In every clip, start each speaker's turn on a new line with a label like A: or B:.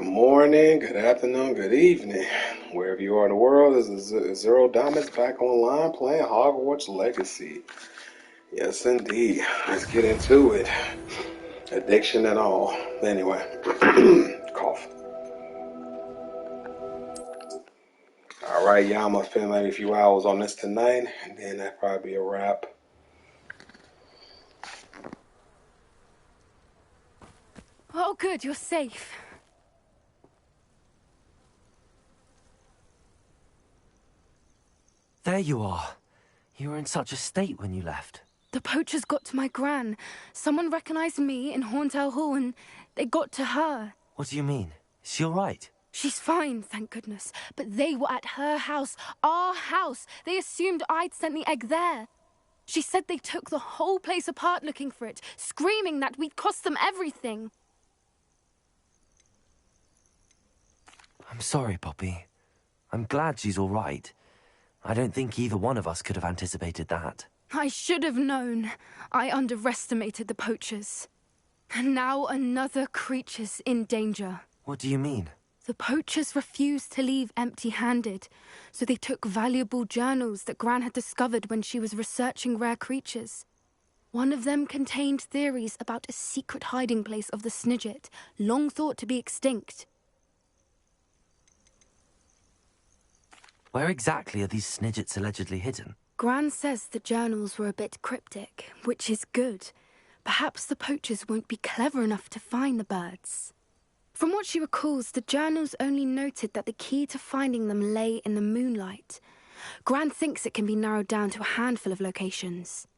A: morning, good afternoon, good evening. Wherever you are in the world, this is Zero Diamonds back online playing Hogwarts Legacy. Yes, indeed. Let's get into it. Addiction and all. Anyway, cough. Alright, y'all, I'm gonna spend maybe a few hours on this tonight, and then that'll probably be a wrap.
B: Oh, good, you're safe.
C: There you are. You were in such a state when you left.
B: The poachers got to my gran. Someone recognized me in Horntail Hall and they got to her.
C: What do you mean? Is she all right?
B: She's fine, thank goodness. But they were at her house, our house. They assumed I'd sent the egg there. She said they took the whole place apart looking for it, screaming that we'd cost them everything.
C: I'm sorry, Poppy. I'm glad she's all right. I don't think either one of us could have anticipated that.
B: I should have known. I underestimated the poachers. And now another creature's in danger.
C: What do you mean?
B: The poachers refused to leave empty-handed, so they took valuable journals that Gran had discovered when she was researching rare creatures. One of them contained theories about a secret hiding place of the Snidget, long thought to be extinct.
C: Where exactly are these Snidgets allegedly hidden?
B: Gran says the journals were a bit cryptic, which is good. Perhaps the poachers won't be clever enough to find the birds. From what she recalls, the journals only noted that the key to finding them lay in the moonlight. Gran thinks it can be narrowed down to a handful of locations.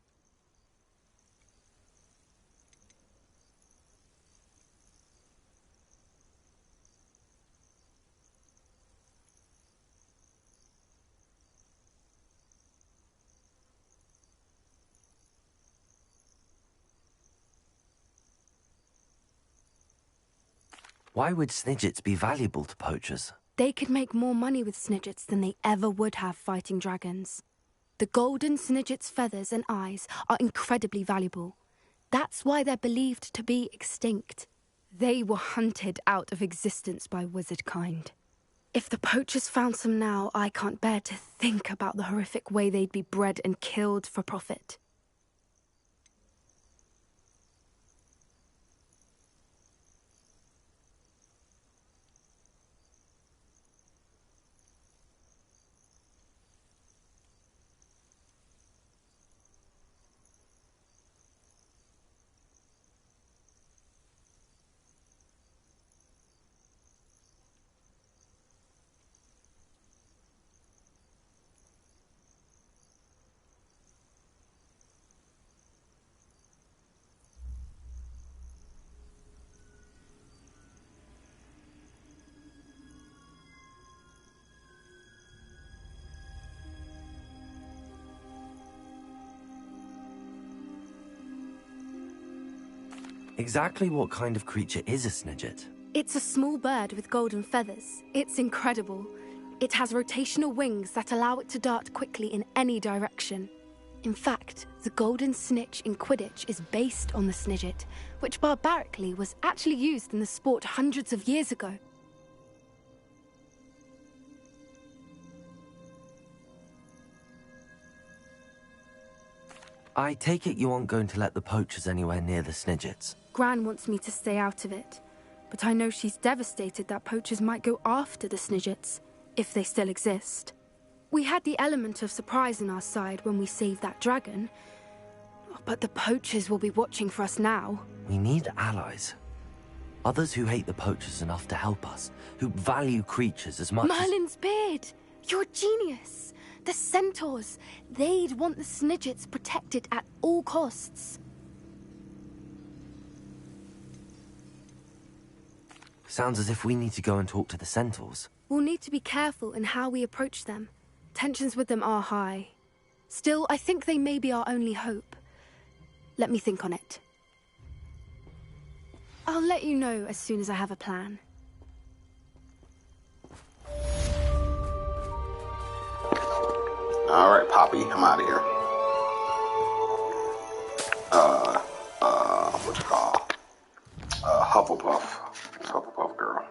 C: Why would Snidgets be valuable to poachers?
B: They could make more money with Snidgets than they ever would have fighting dragons. The golden Snidget's feathers and eyes are incredibly valuable. That's why they're believed to be extinct. They were hunted out of existence by wizard kind. If the poachers found some now, I can't bear to think about the horrific way they'd be bred and killed for profit.
C: Exactly what kind of creature is a Snidget?
B: It's a small bird with golden feathers. It's incredible. It has rotational wings that allow it to dart quickly in any direction. In fact, the golden snitch in Quidditch is based on the Snidget, which barbarically was actually used in the sport hundreds of years ago.
C: I take it you aren't going to let the poachers anywhere near the Snidgets.
B: Gran wants me to stay out of it, but I know she's devastated that poachers might go after the Snidgets, if they still exist. We had the element of surprise on our side when we saved that dragon, but the poachers will be watching for us now.
C: We need allies. Others who hate the poachers enough to help us, who value creatures as much
B: Merlin's beard! You're a genius! The centaurs! They'd want the Snidgets protected at all costs.
C: Sounds as if we need to go and talk to the centaurs.
B: We'll need to be careful in how we approach them. Tensions with them are high. Still, I think they may be our only hope. Let me think on it. I'll let you know as soon as I have a plan.
A: Alright, Poppy, I'm out of here. What you call? Hufflepuff girl.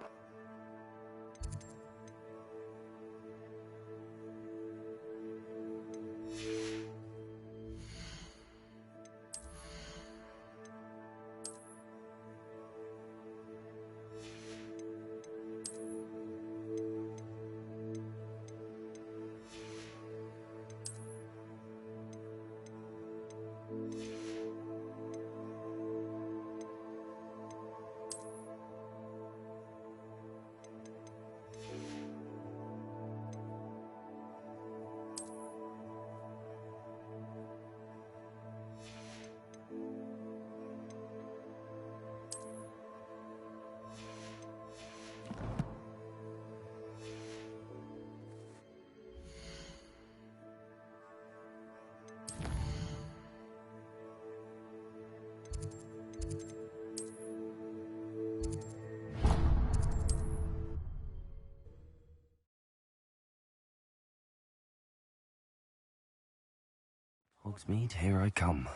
C: Hogsmeade, here I come.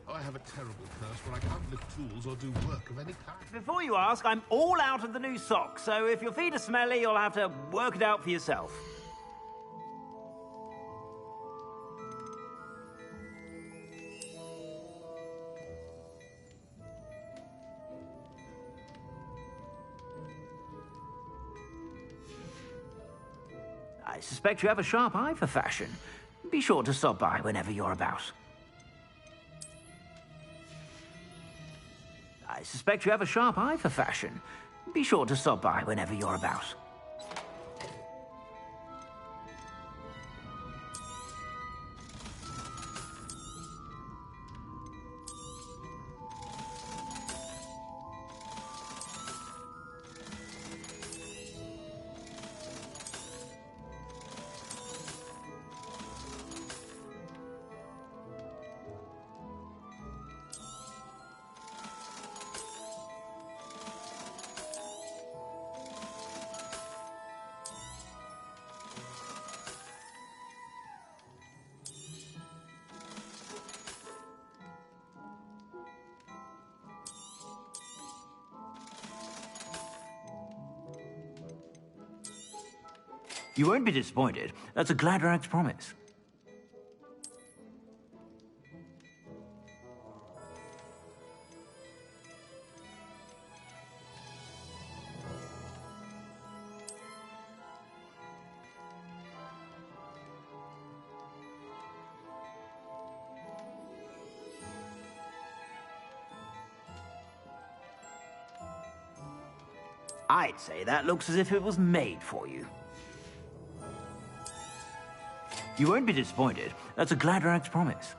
D: I have a terrible curse where I can't lift tools or do work of any kind.
E: Before you ask, I'm all out of the new socks, so if your feet are smelly, you'll have to work it out for yourself. I suspect you have a sharp eye for fashion. Be sure to stop by whenever you're about. I suspect you have a sharp eye for fashion. Be sure to stop by whenever you're about. You won't be disappointed. That's a Gladrag's promise. I'd say that looks as if it was made for you. You won't be disappointed. That's a Gladrag's promise.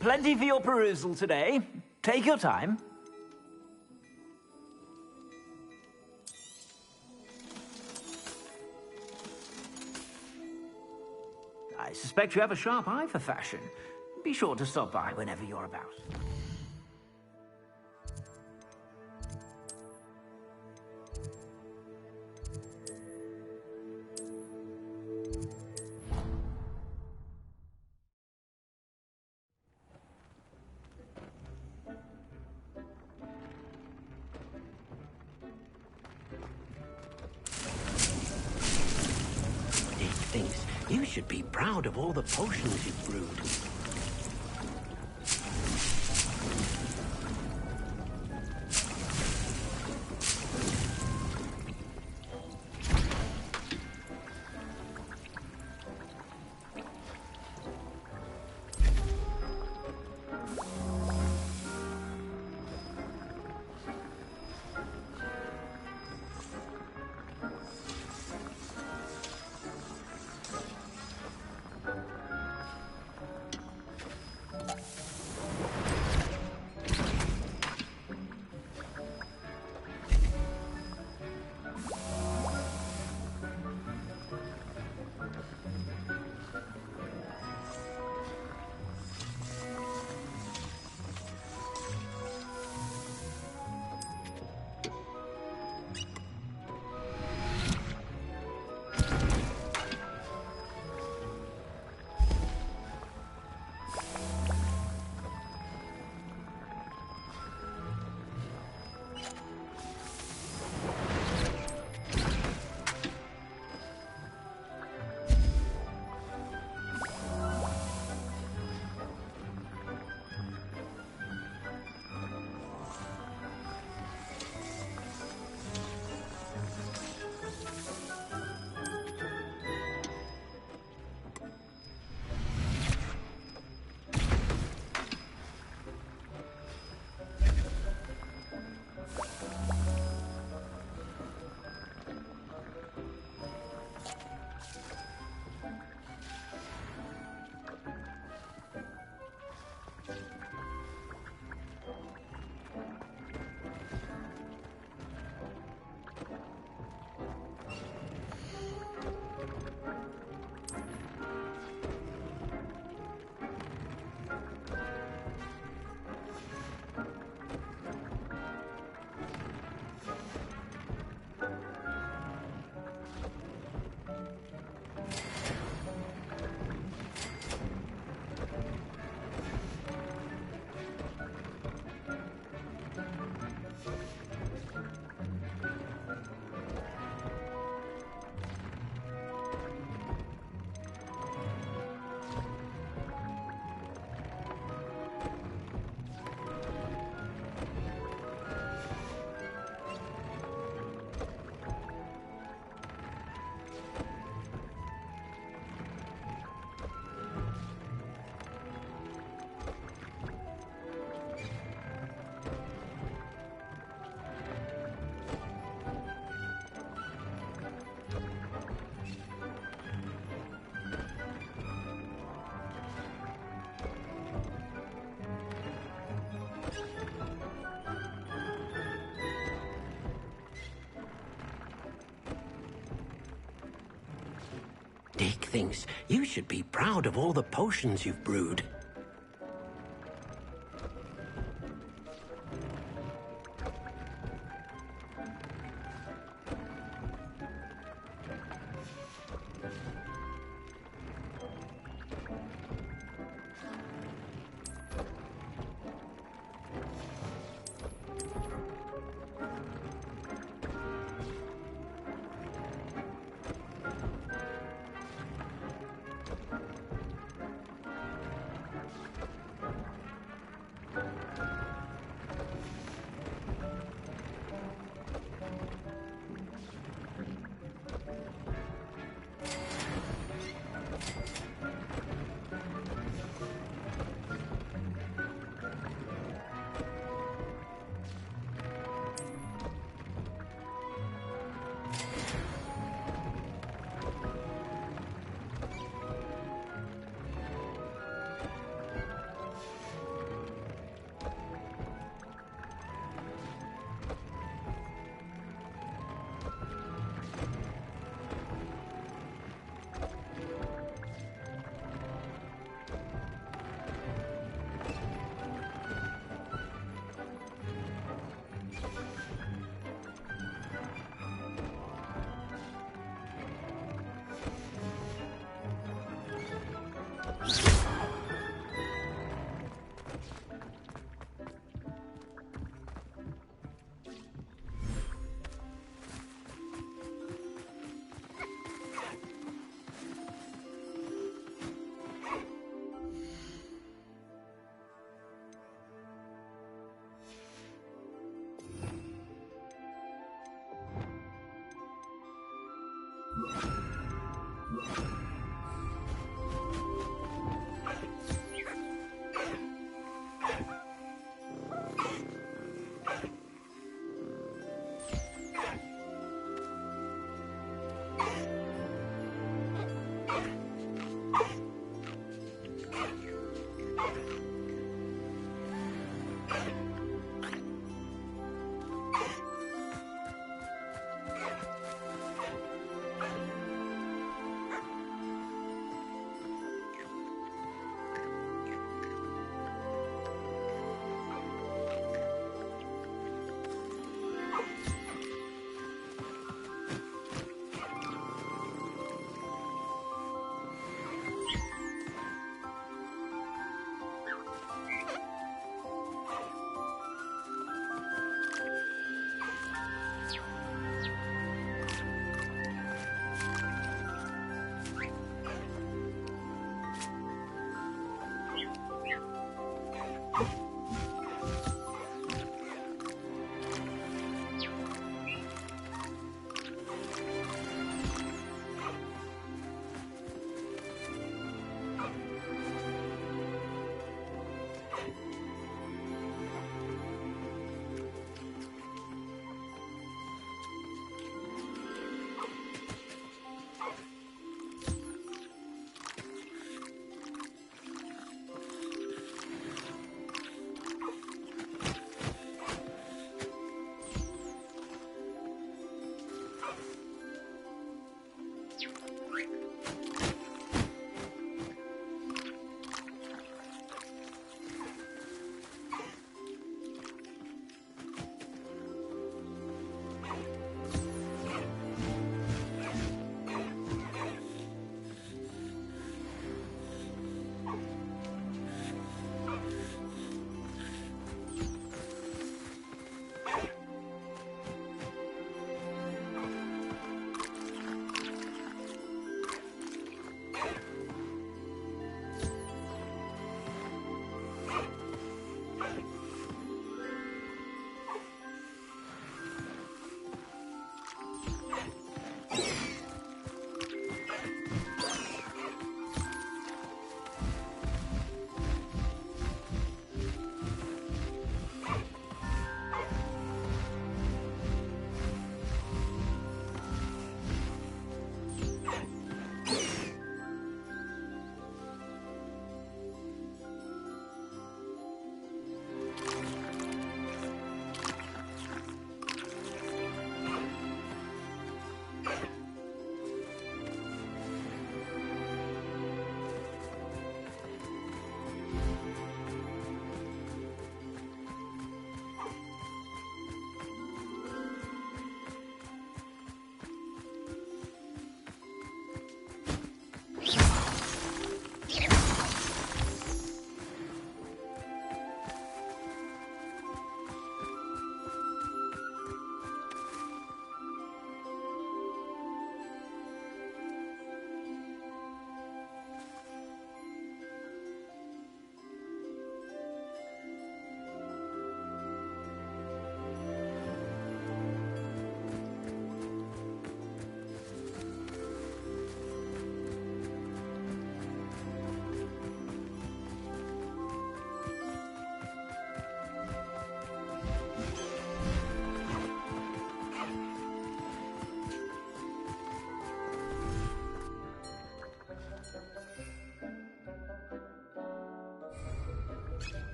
E: Plenty for your perusal today. Take your time. I suspect you have a sharp eye for fashion. Be sure to stop by whenever you're about.
F: Thinks you should be proud of all the potions you've brewed. make things. You should be proud of all the potions you've brewed.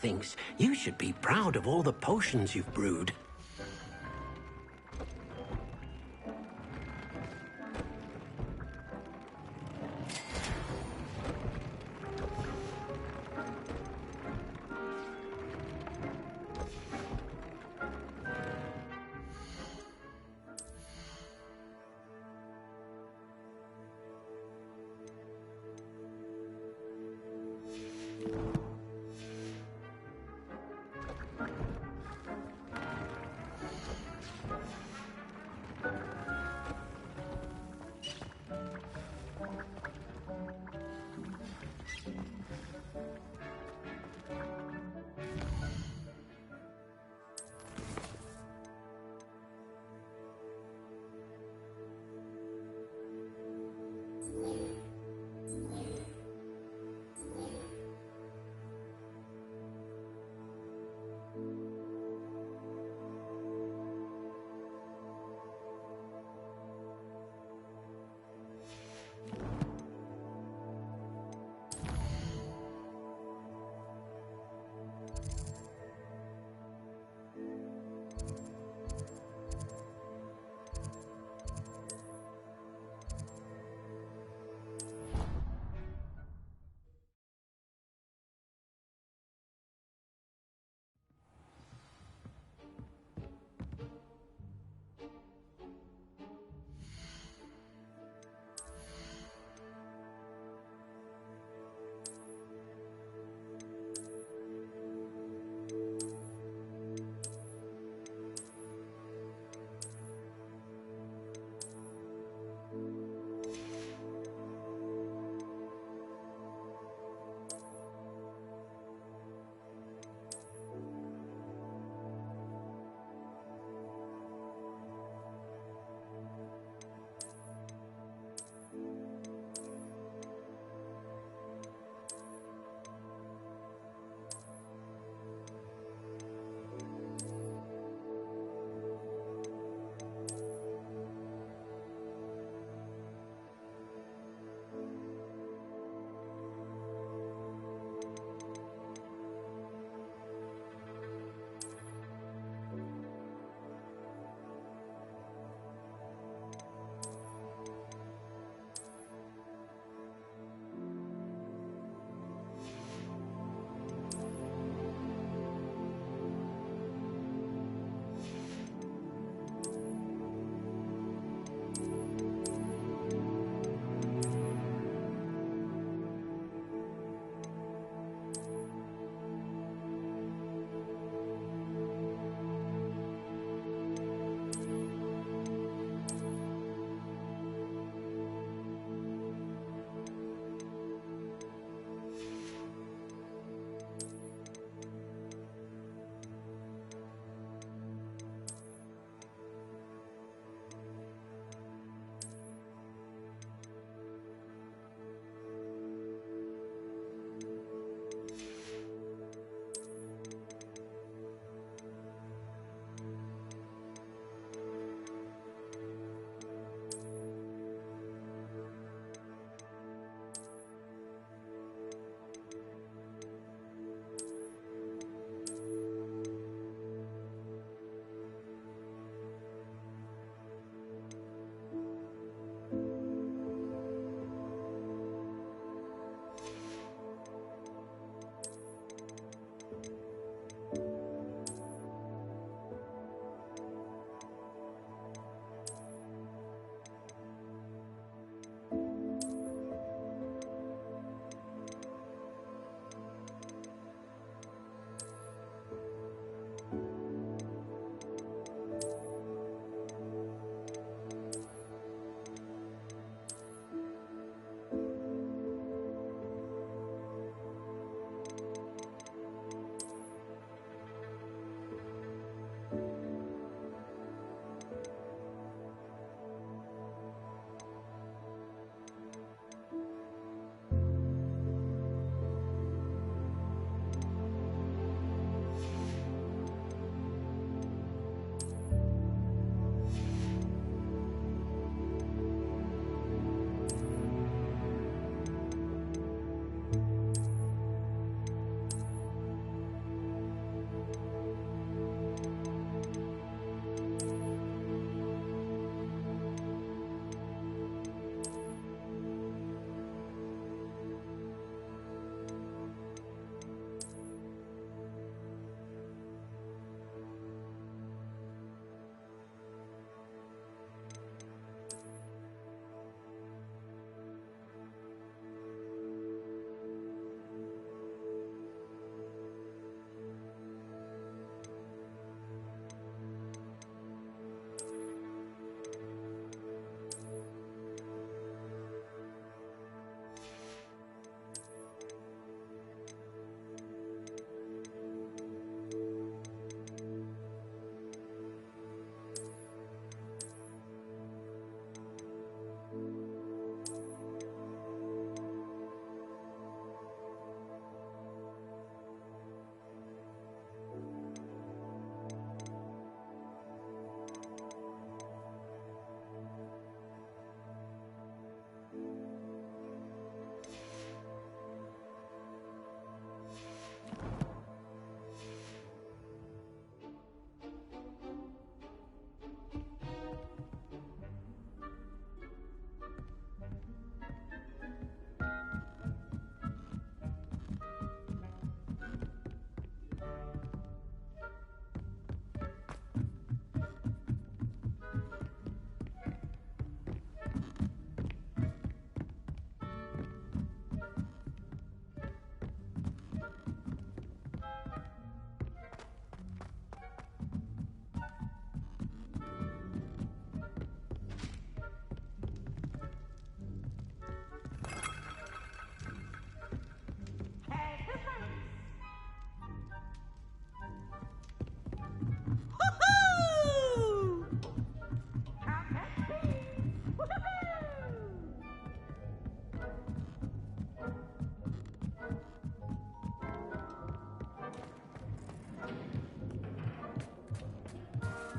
F: thinks you should be proud of all the potions you've brewed.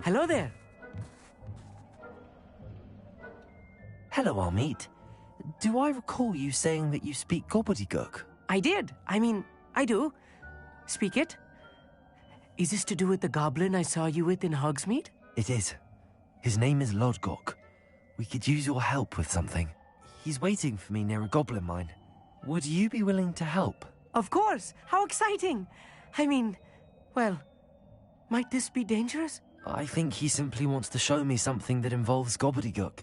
G: Hello there.
C: Hello, Armeet. Do I recall you saying that you speak gobbledygook?
G: I did. I mean, I do. Speak it. Is this to do with the goblin I saw you with in Hogsmeade?
C: It is. His name is Lodgok. We could use your help with something. He's waiting for me near a goblin mine. Would you be willing to help?
G: Of course. How exciting. I mean, well, might this be dangerous?
C: I think he simply wants to show me something that involves gobbledygook.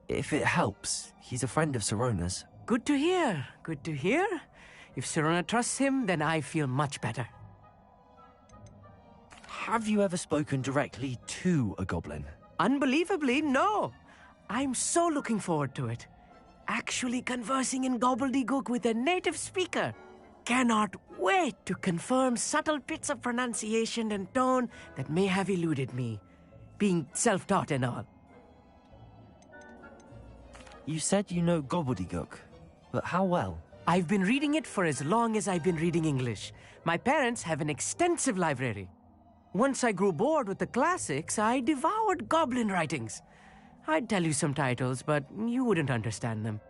C: If it helps, he's a friend of Sirona's.
G: Good to hear. Good to hear. If Sirona trusts him, then I feel much better.
C: Have you ever spoken directly to a goblin?
G: Unbelievably, no. I'm so looking forward to it. Actually conversing in gobbledygook with a native speaker. Cannot wait to confirm subtle bits of pronunciation and tone that may have eluded me, being self-taught and all.
C: You said you know gobbledygook, but how well?
G: I've been reading it for as long as I've been reading English. My parents have an extensive library. Once I grew bored with the classics, I devoured goblin writings. I'd tell you some titles, but you wouldn't understand them.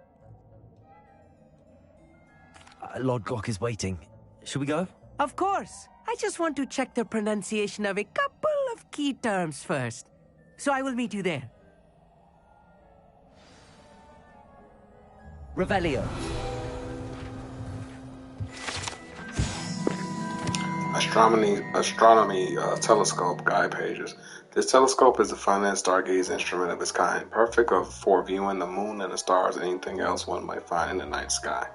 C: Lodgok is waiting. Shall we go?
G: Of course. I just want to check the pronunciation of a couple of key terms first. So I will meet you there.
C: Revelio.
A: Astronomy telescope guide pages. This telescope is the finest stargaze instrument of its kind, perfect for viewing the moon and the stars and anything else one might find in the night sky.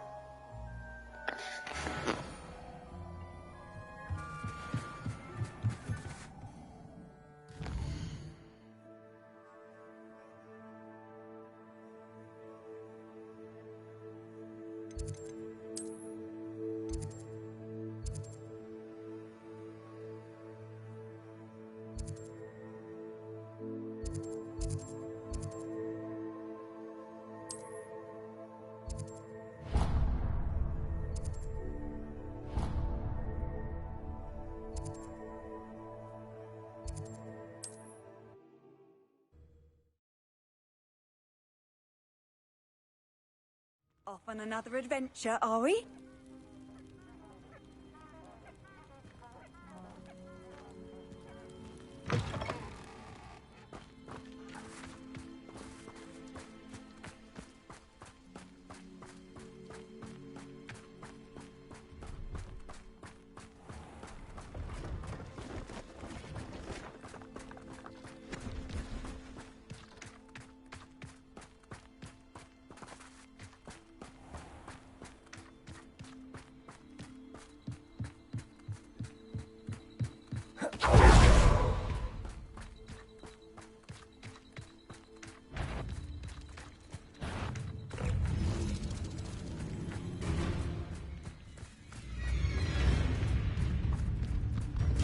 H: Off on another adventure, are we?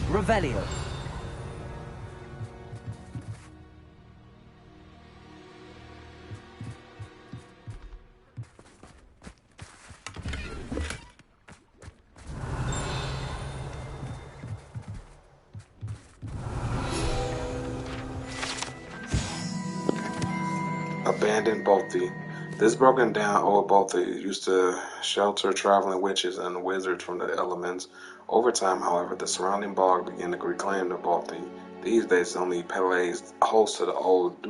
C: Revelio.
A: Abandoned Bolthy. This broken down old Bolthy used to shelter traveling witches and wizards from the elements. Over time, however, the surrounding bog began to reclaim the Bolthy. These days, only Pele's host to the old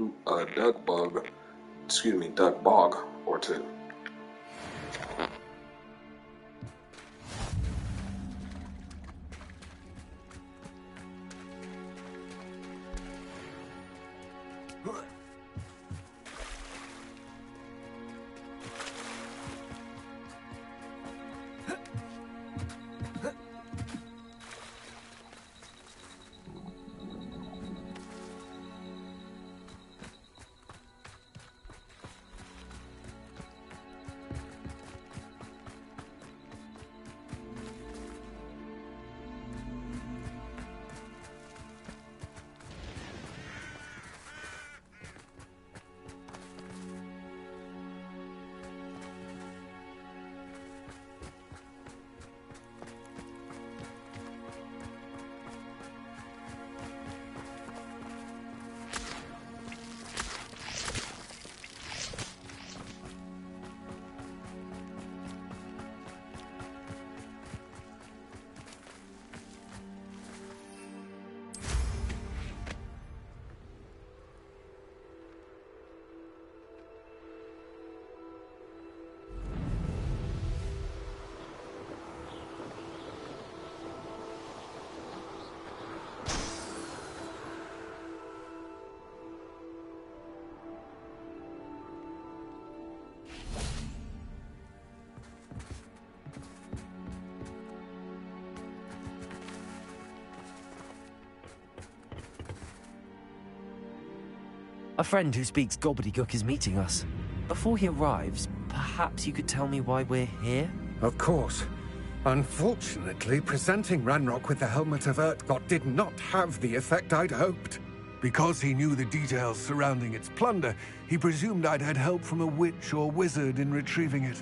A: duck bog or two.
C: A friend who speaks gobbledygook is meeting us. Before he arrives, perhaps you could tell me why we're here?
I: Of course. Unfortunately, presenting Ranrock with the Helmet of Urtkot did not have the effect I'd hoped. Because he knew the details surrounding its plunder, he presumed I'd had help from a witch or wizard in retrieving it.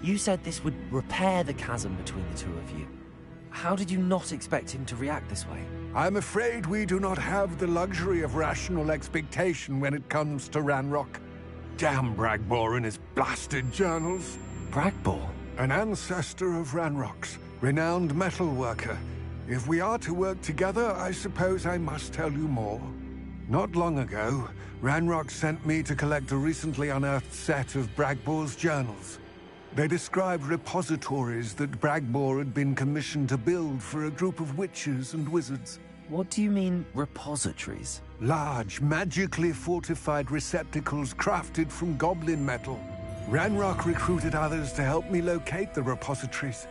C: You said this would repair the chasm between the two of you. How did you not expect him to react this way?
I: I'm afraid we do not have the luxury of rational expectation when it comes to Ranrock. Damn Bragbor and his blasted journals.
C: Bragbor?
I: An ancestor of Ranrock's, renowned metalworker. If we are to work together, I suppose I must tell you more. Not long ago, Ranrock sent me to collect a recently unearthed set of Bragbor's journals. They described repositories that Bragbor had been commissioned to build for a group of witches and wizards.
C: What do you mean, repositories?
I: Large, magically fortified receptacles crafted from goblin metal. Ranrock recruited others to help me locate the repositories.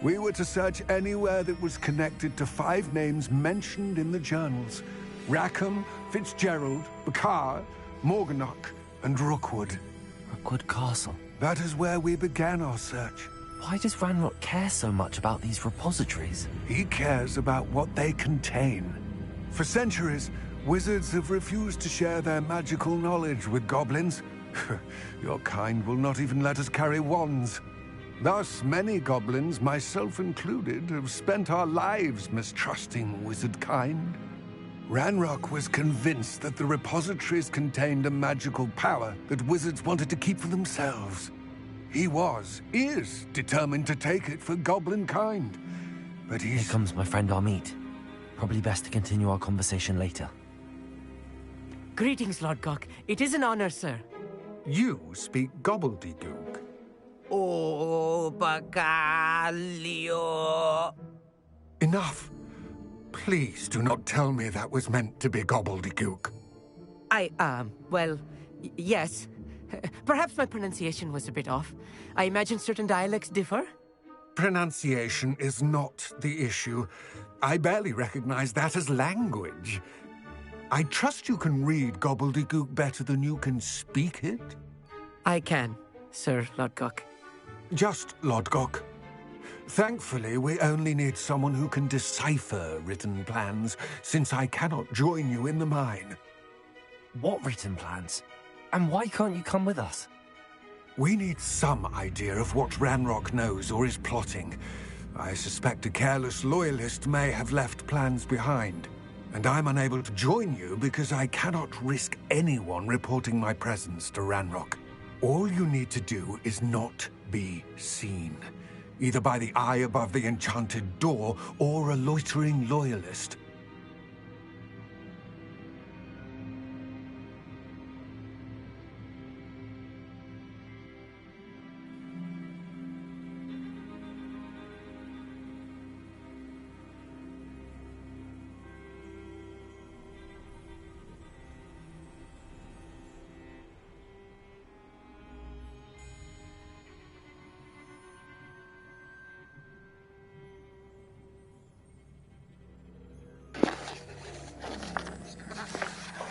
I: We were to search anywhere that was connected to 5 names mentioned in the journals: Rackham, Fitzgerald, Bakar, Morganach, and Rookwood.
C: Rookwood Castle.
I: That is where we began our search.
C: Why does Ranrock care so much about these repositories?
I: He cares about what they contain. For centuries, wizards have refused to share their magical knowledge with goblins. Your kind will not even let us carry wands. Thus, many goblins, myself included, have spent our lives mistrusting wizard kind. Ranrock was convinced that the repositories contained a magical power that wizards wanted to keep for themselves. He is determined to take it for goblin kind. But
C: Here comes my friend Amit. Probably best to continue our conversation later.
G: Greetings, Lord Gok. It is an honor, sir.
I: You speak gobbledygook.
F: Oh, Bacalio.
I: Enough. Please do not tell me that was meant to be gobbledygook.
G: Yes. Perhaps my pronunciation was a bit off. I imagine certain dialects differ.
I: Pronunciation is not the issue. I barely recognize that as language. I trust you can read gobbledygook better than you can speak it?
G: I can, Sir Lodgok.
I: Just Lodgok. Thankfully, we only need someone who can decipher written plans, since I cannot join you in the mine.
C: What written plans? And why can't you come with us?
I: We need some idea of what Ranrock knows or is plotting. I suspect a careless loyalist may have left plans behind. And I'm unable to join you because I cannot risk anyone reporting my presence to Ranrock. All you need to do is not be seen. Either by the eye above the enchanted door, or a loitering loyalist.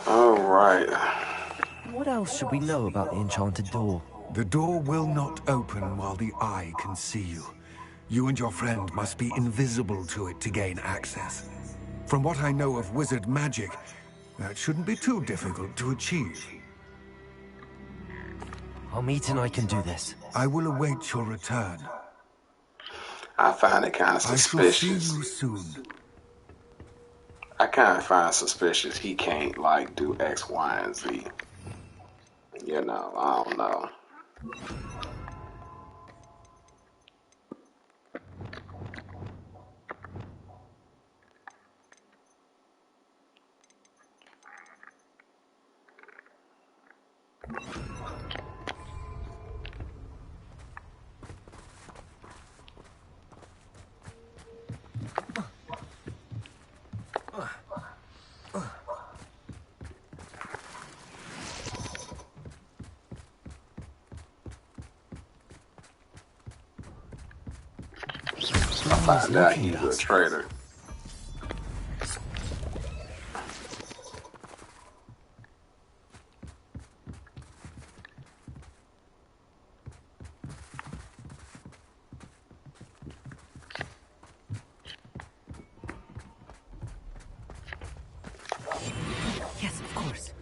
A: Alright.
C: What else should we know about the enchanted door?
I: The door will not open while the eye can see you. You and your friend must be invisible to it to gain access. From what I know of wizard magic, that shouldn't be too difficult to achieve.
C: Our meet and I can do this.
I: I will await your return.
A: I find it kind of
I: I shall see
A: suspicious.
I: you soon.
A: I kind of find suspicious he can't, like, do X, Y, and Z. You know, I don't know. I find out he's a traitor.
G: Yes, of course.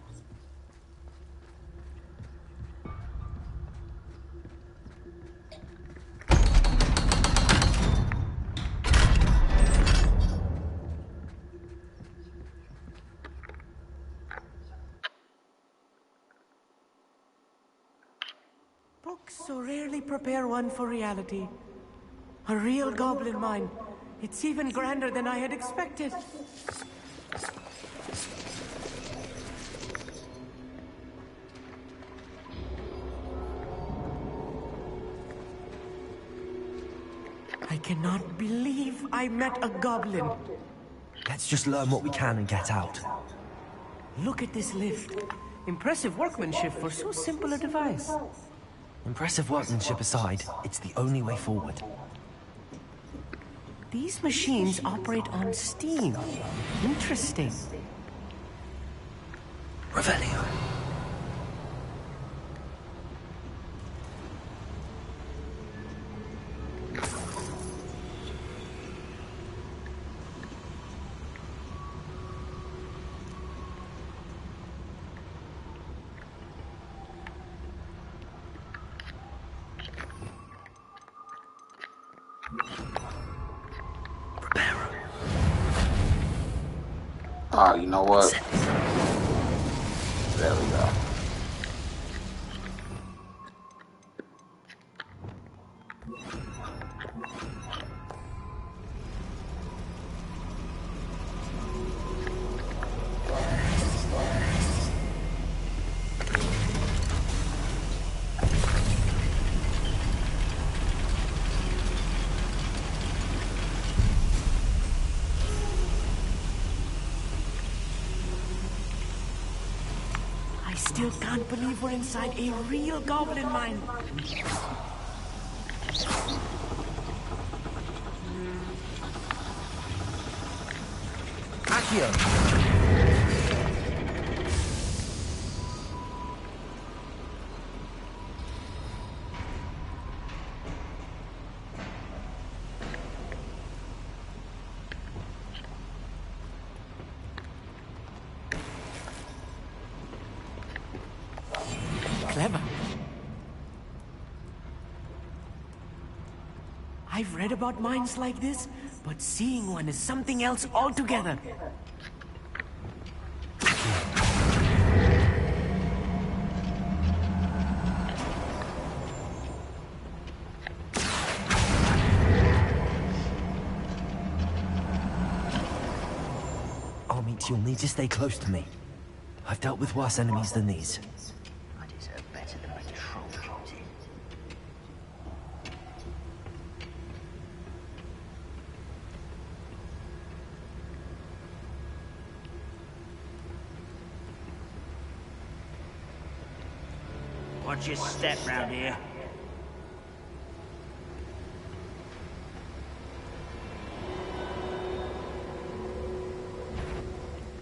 G: Books so rarely prepare one for reality. A real goblin mine. It's even grander than I had expected. I cannot believe I met a goblin.
C: Let's just learn what we can and get out.
G: Look at this lift. Impressive workmanship for so simple a device.
C: Impressive workmanship aside, it's the only way forward.
G: These machines operate on steam. Interesting.
C: Revelio.
A: Oh, you know what? There we go.
G: Still can't believe we're inside a real goblin mine.
C: Accio!
G: Clever. I've read about mines like this, but seeing one is something else altogether.
C: Armit, you'll need to stay close to me. I've dealt with worse enemies than these.
F: Watch your step round here.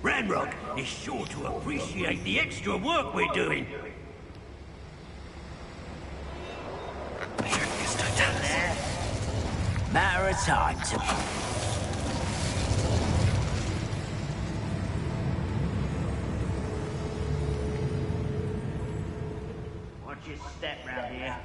F: Ranrock is sure to appreciate the extra work we're doing. time to... Watch your step round here.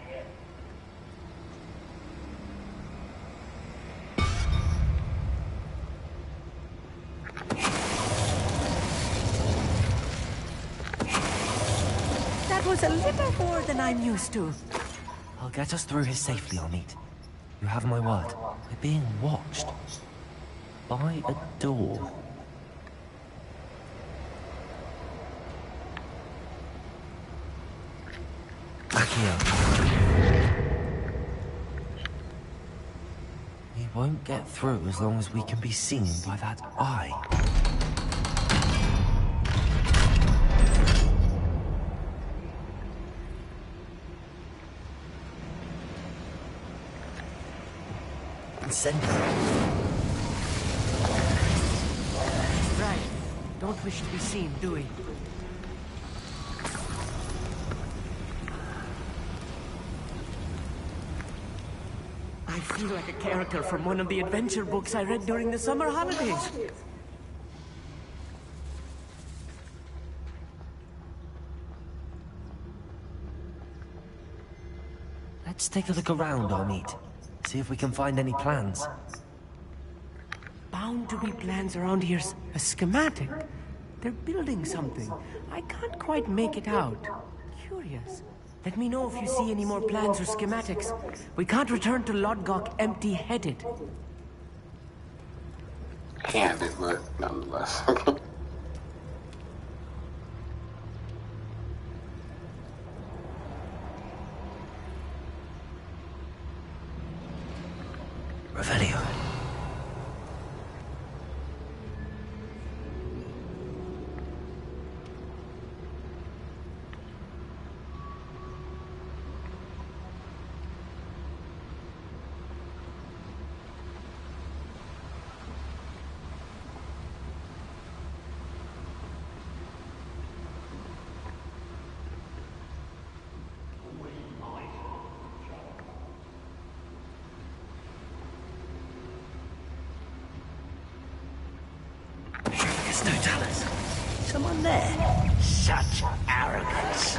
G: That was a little more than I'm used to.
C: I'll get us through here safely, Amit. You have my word. We're being watched. By a door. Back here. We won't get through as long as we can be seen by that eye. Incendio.
G: Right. Don't wish to be seen, do we? I feel like a character from one of the adventure books I read during the summer holidays.
C: Let's take a look around, Amit. See if we can find any plans.
G: Bound to be plans around here's a schematic. They're building something. I can't quite make it out. Curious. Let me know if you see any more plans or schematics. We can't return to Lodgok empty-headed.
A: Handed, but nonetheless.
C: Revelio. There's no Dallas.
F: Someone there? Such arrogance.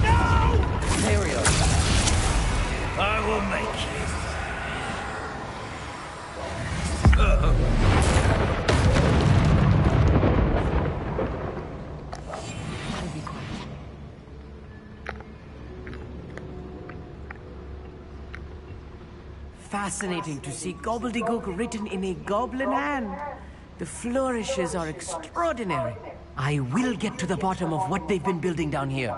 F: No!
C: There we are.
F: I will make you.
G: I'll be quiet. Fascinating to see gobbledygook written in a goblin hand. The flourishes are extraordinary. I will get to the bottom of what they've been building down here.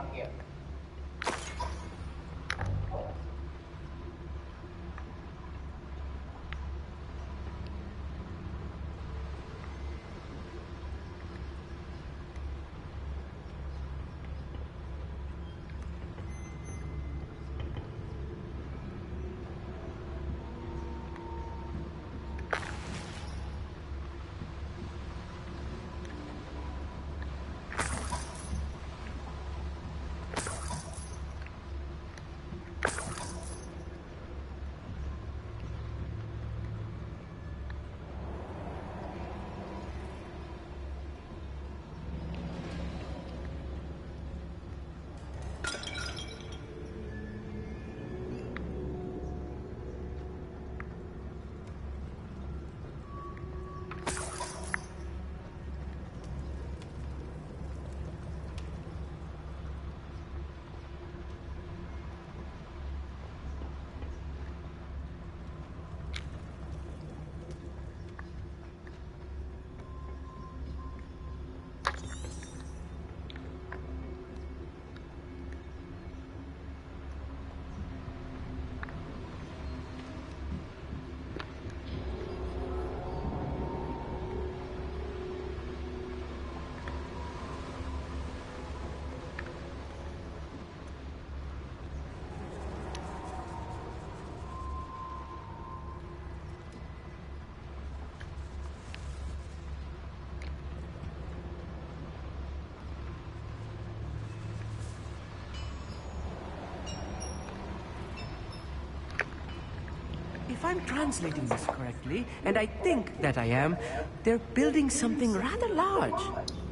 G: if I'm translating this correctly, and I think that I am, they're building something rather large.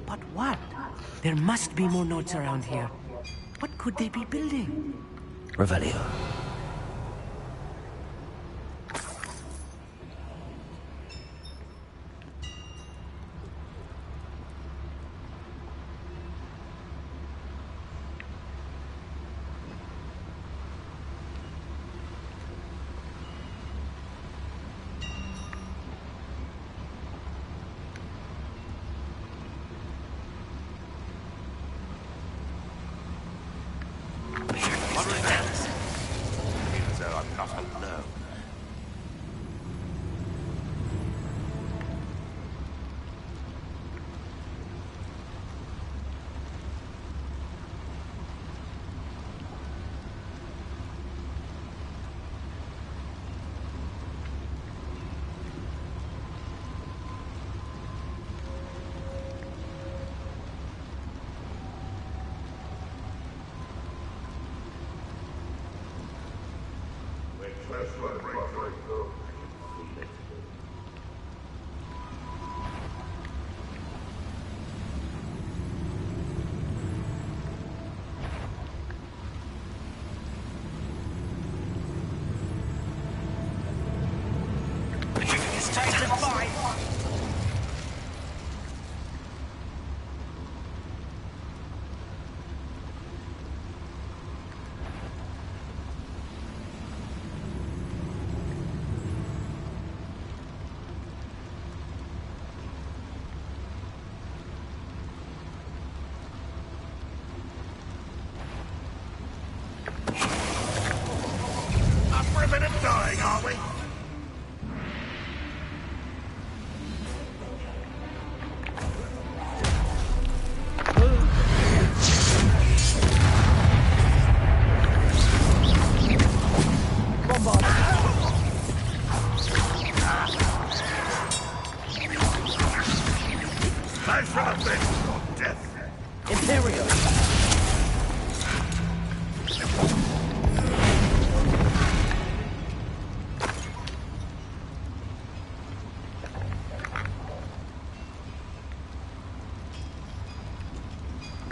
G: But what? There must be more notes around here. What could they be building?
C: Revelio.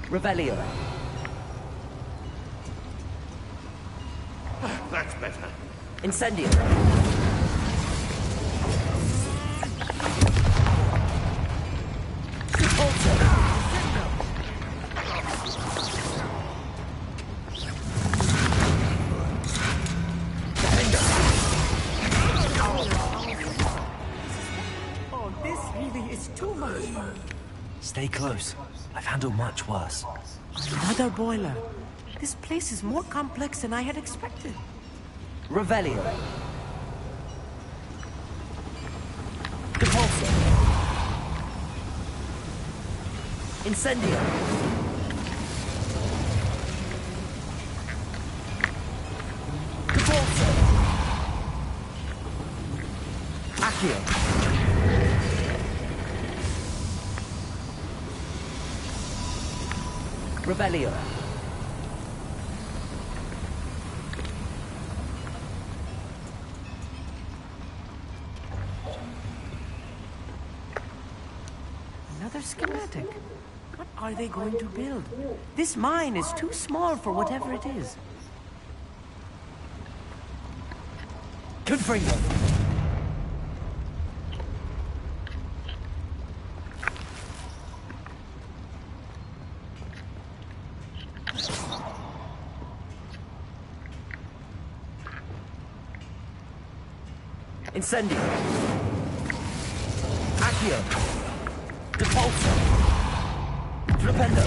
G: Revelio.
F: That's better.
G: Incendio.
H: Oh, this really is too much.
C: Stay close. I've handled much worse.
G: Another boiler. This place is more complex than I had expected. Revelio. Depulso. Incendio. Depulso. Accio. Revelio. Another schematic. What are they going to build? This mine is too small for whatever it is.
C: Confringo.
G: Incendio. Accio. Depulso. Trependo.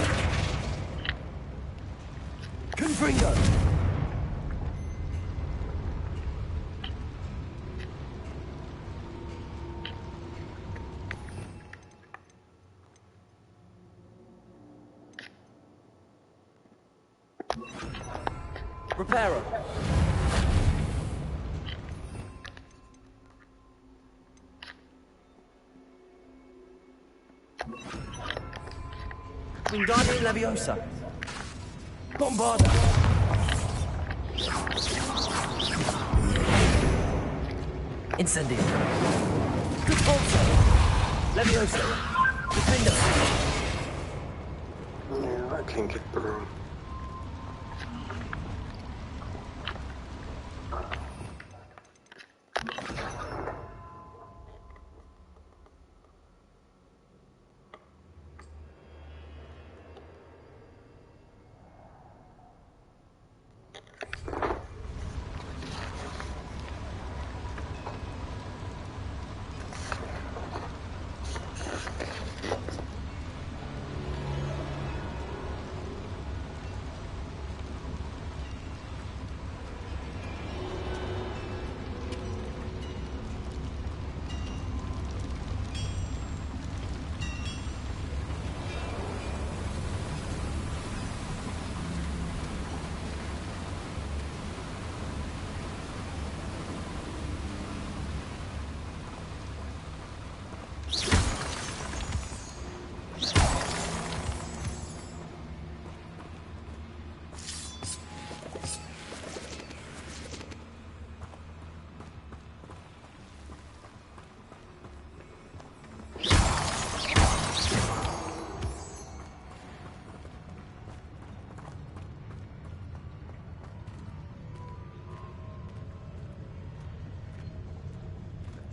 G: Confringo. Reparo. Wingardium Leviosa. Bombarda. Incendio. Repulso. Levioso. Defendo.
A: Yeah, I can't get through.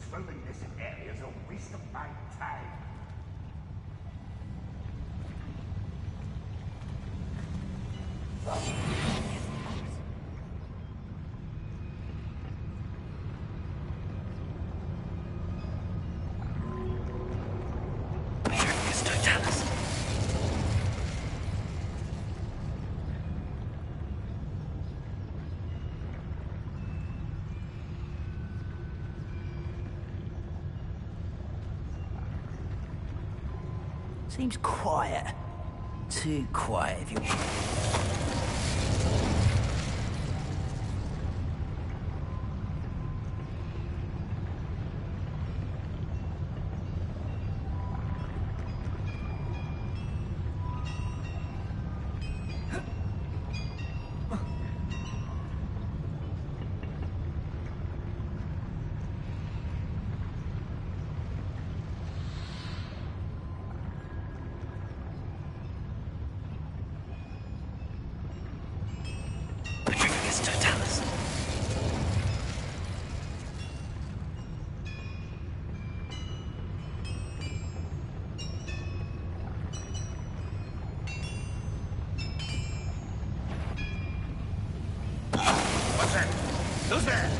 F: Swimming this area is a waste of my time.
E: Seems quiet. Too quiet, if you...
F: Who's there?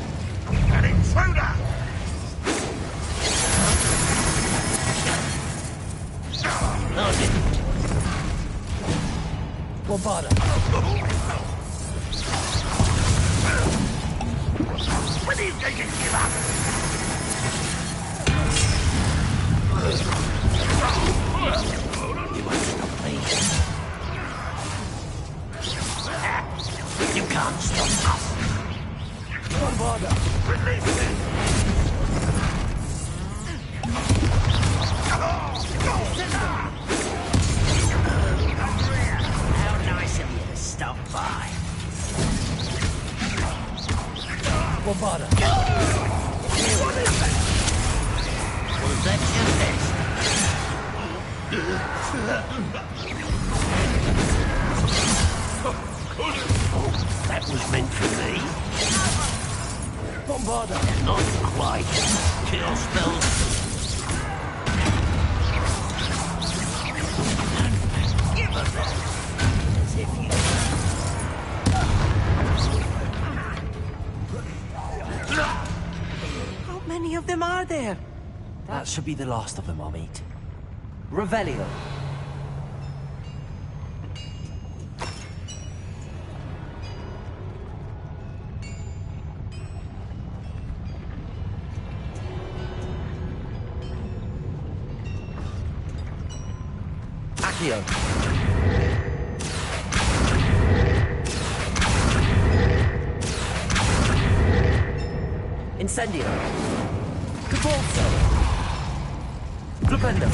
F: An intruder!
E: No, it didn't. Bombarda.
F: When are you going to give up?
E: You won't stop me. You can't stop us.
G: Bombarda.
F: Release it!
E: How nice of you to stop by.
G: Bombarda.
E: Was that your best? That was meant for me.
G: Bombarda.
E: Not quite. Kill spells. Give us that. As if you...
G: How many of them are there?
C: That should be the last of them I'll meet. Revelio. Accio. Incendio. Caporzo. Flipendo.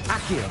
C: Accio.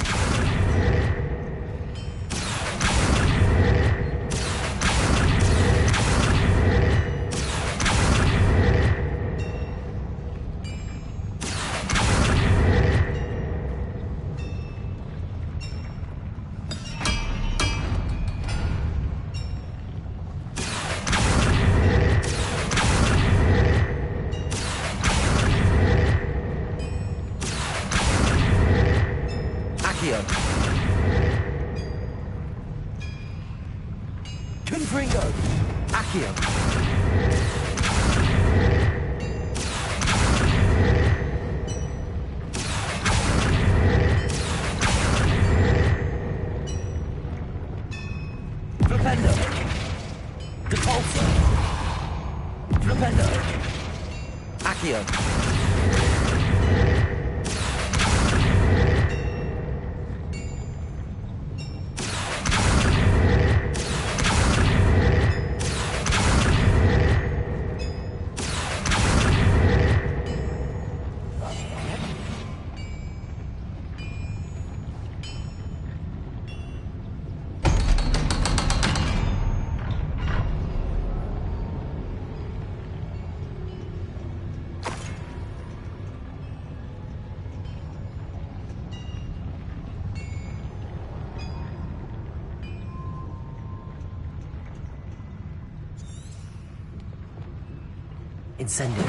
C: Incendio.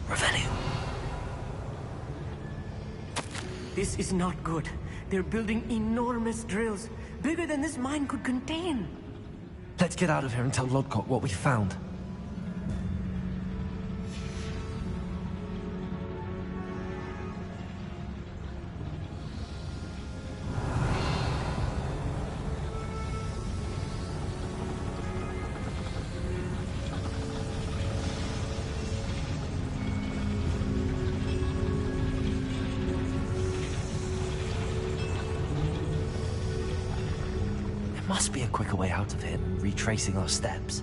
C: Revelio.
G: This is not good. They're building enormous drills, bigger than this mine could contain.
C: Let's get out of here and tell Lodgok what we found. There must be a quicker way out of here than retracing our steps.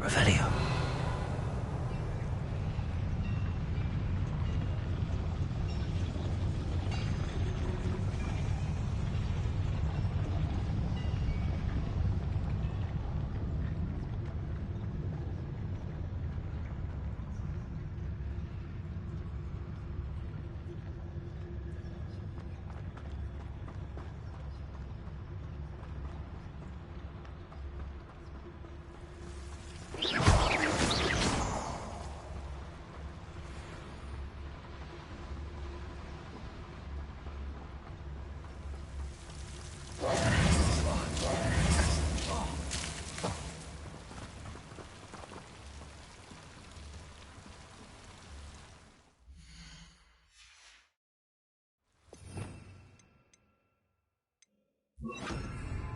C: Revelio.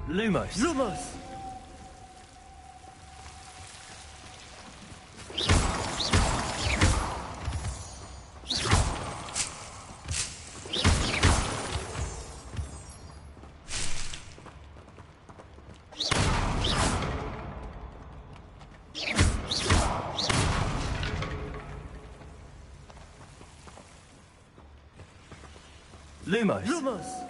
C: Lumos.
G: Lumos!
C: Lumos.
G: Lumos!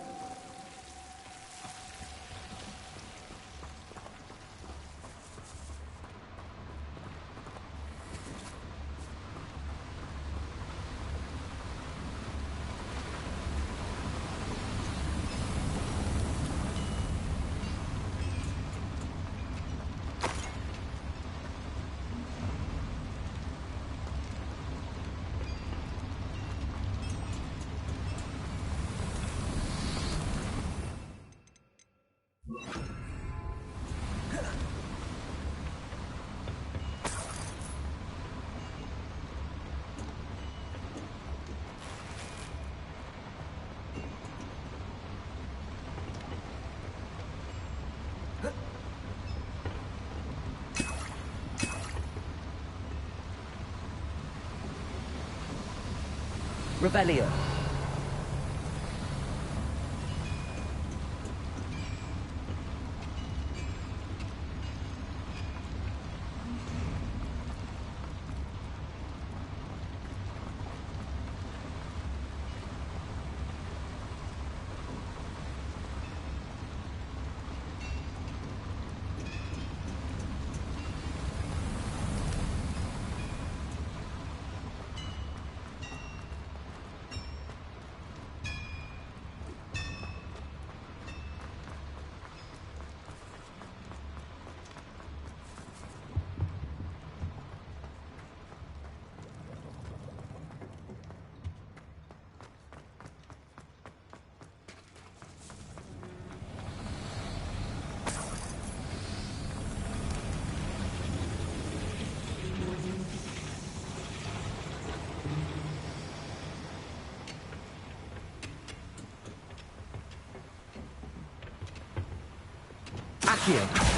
C: Revelio. you.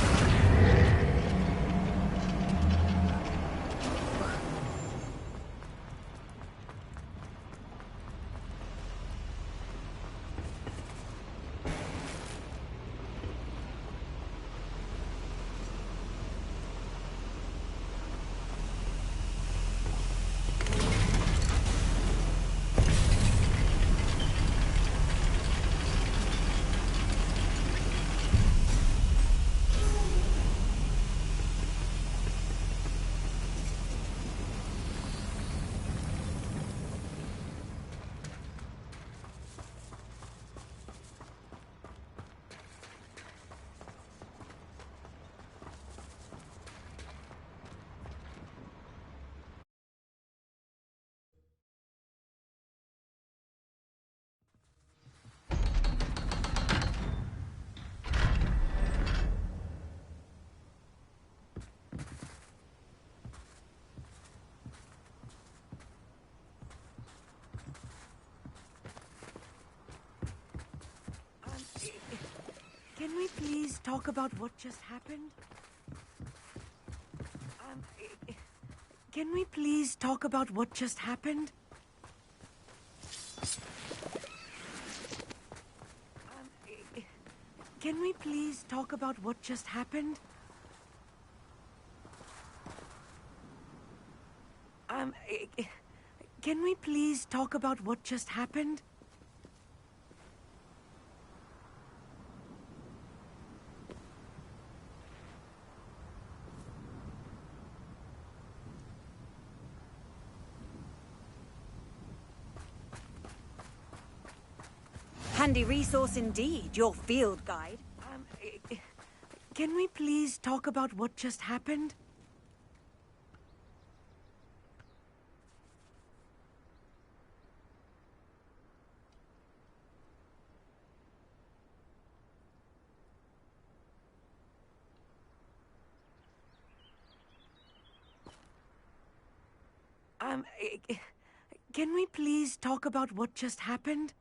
G: Can we please talk about what just happened? Can we please talk about what just happened? Can we please talk about what just happened? Can we please talk about what just happened?
J: Handy resource indeed, your field guide.
G: Can we please talk about what just happened? Can we please talk about what just happened?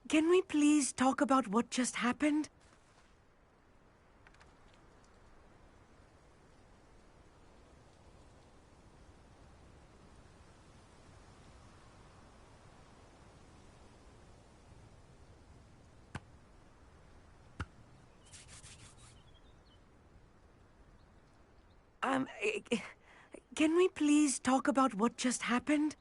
G: Can we please talk about what just happened? Can we please talk about what just happened?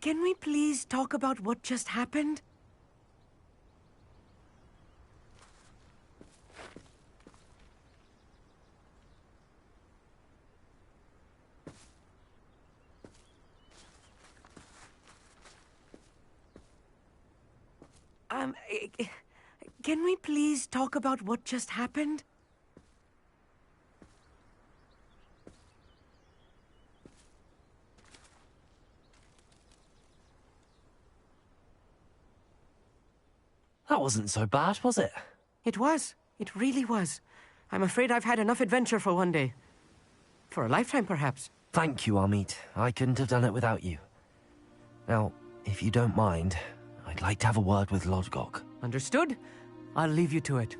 G: Can we please talk about what just happened? Can we please talk about what just happened?
C: That wasn't so bad, was it?
G: It was. It really was. I'm afraid I've had enough adventure for one day. For a lifetime, perhaps.
C: Thank you, Amit. I couldn't have done it without you. Now, if you don't mind, I'd like to have a word with Lodgok.
G: Understood? I'll leave you to it.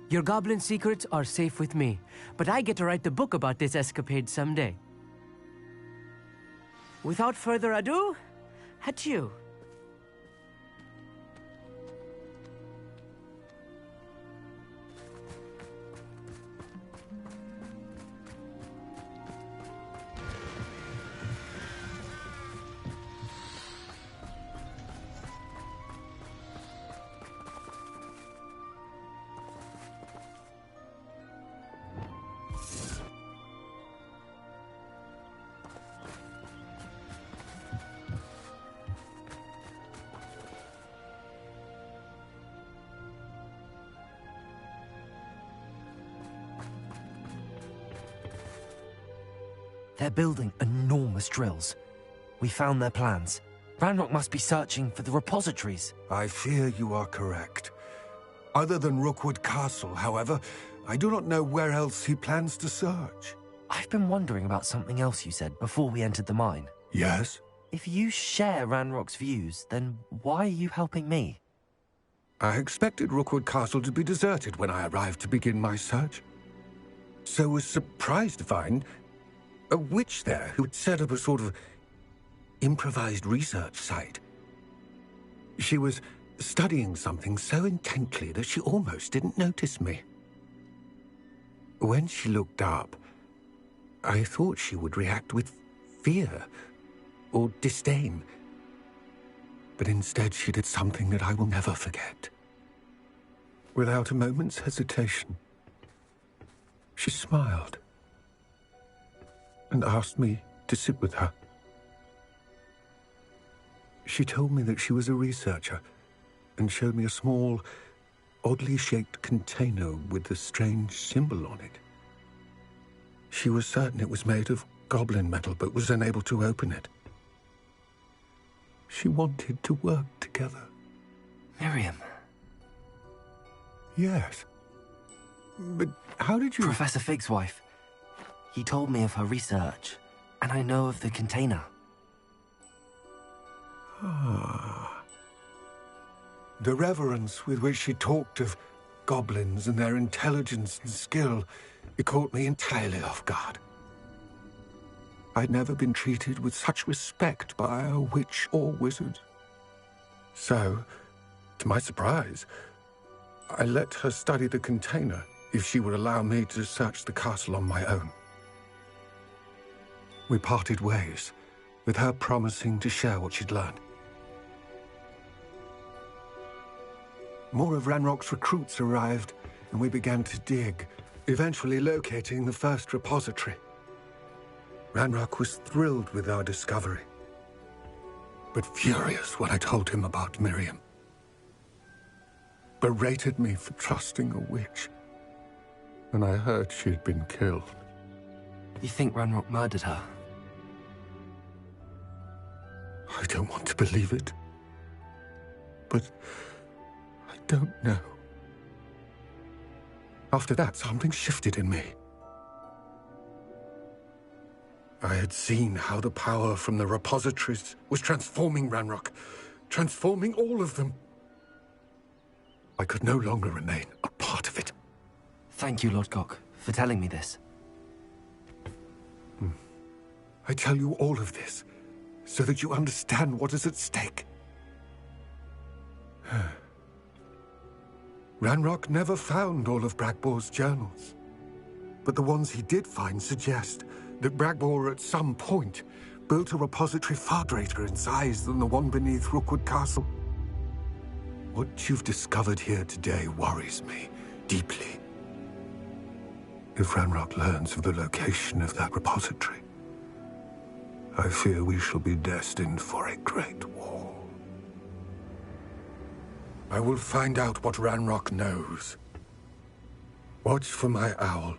G: Your goblin secrets are safe with me, but I get to write the book about this escapade someday. Without further ado, adieu.
C: They're building enormous drills. We found their plans. Ranrock must be searching for the repositories.
I: I fear you are correct. Other than Rookwood Castle, however, I do not know where else he plans to search.
C: I've been wondering about something else you said before we entered the mine.
I: Yes?
C: If you share Ranrock's views, then why are you helping me?
I: I expected Rookwood Castle to be deserted when I arrived to begin my search. So was surprised to find a witch there who had set up a sort of improvised research site. She was studying something so intently that she almost didn't notice me. When she looked up, I thought she would react with fear or disdain. But instead she did something that I will never forget. Without a moment's hesitation, she smiled and asked me to sit with her. She told me that she was a researcher and showed me a small, oddly shaped container with a strange symbol on it. She was certain it was made of goblin metal, but was unable to open it. She wanted to work together.
C: Miriam.
I: Yes. But how did you...
C: Professor Fig's wife. He told me of her research, and I know of the container.
I: Ah. The reverence with which she talked of goblins and their intelligence and skill, it caught me entirely off guard. I'd never been treated with such respect by a witch or wizard. So, to my surprise, I let her study the container if she would allow me to search the castle on my own. We parted ways, with her promising to share what she'd learned. More of Ranrock's recruits arrived, and we began to dig, eventually locating the first repository. Ranrock was thrilled with our discovery, but furious when I told him about Miriam. Berated me for trusting a witch, and I heard she had been killed.
C: You think Ranrock murdered her?
I: I don't want to believe it. but I don't know. After that, something shifted in me. I had seen how the power from the repositories was transforming Ranrock, transforming all of them. I could no longer remain a part of it.
C: Thank you, Lord Gok, for telling me this.
I: I tell you all of this so that you understand what is at stake. Ranrock never found all of Bragbor's journals, but the ones he did find suggest that Bragbor at some point built a repository far greater in size than the one beneath Rookwood Castle. What you've discovered here today worries me deeply. If Ranrock learns of the location of that repository, I fear we shall be destined for a great war. I will find out what Ranrock knows. Watch for my owl.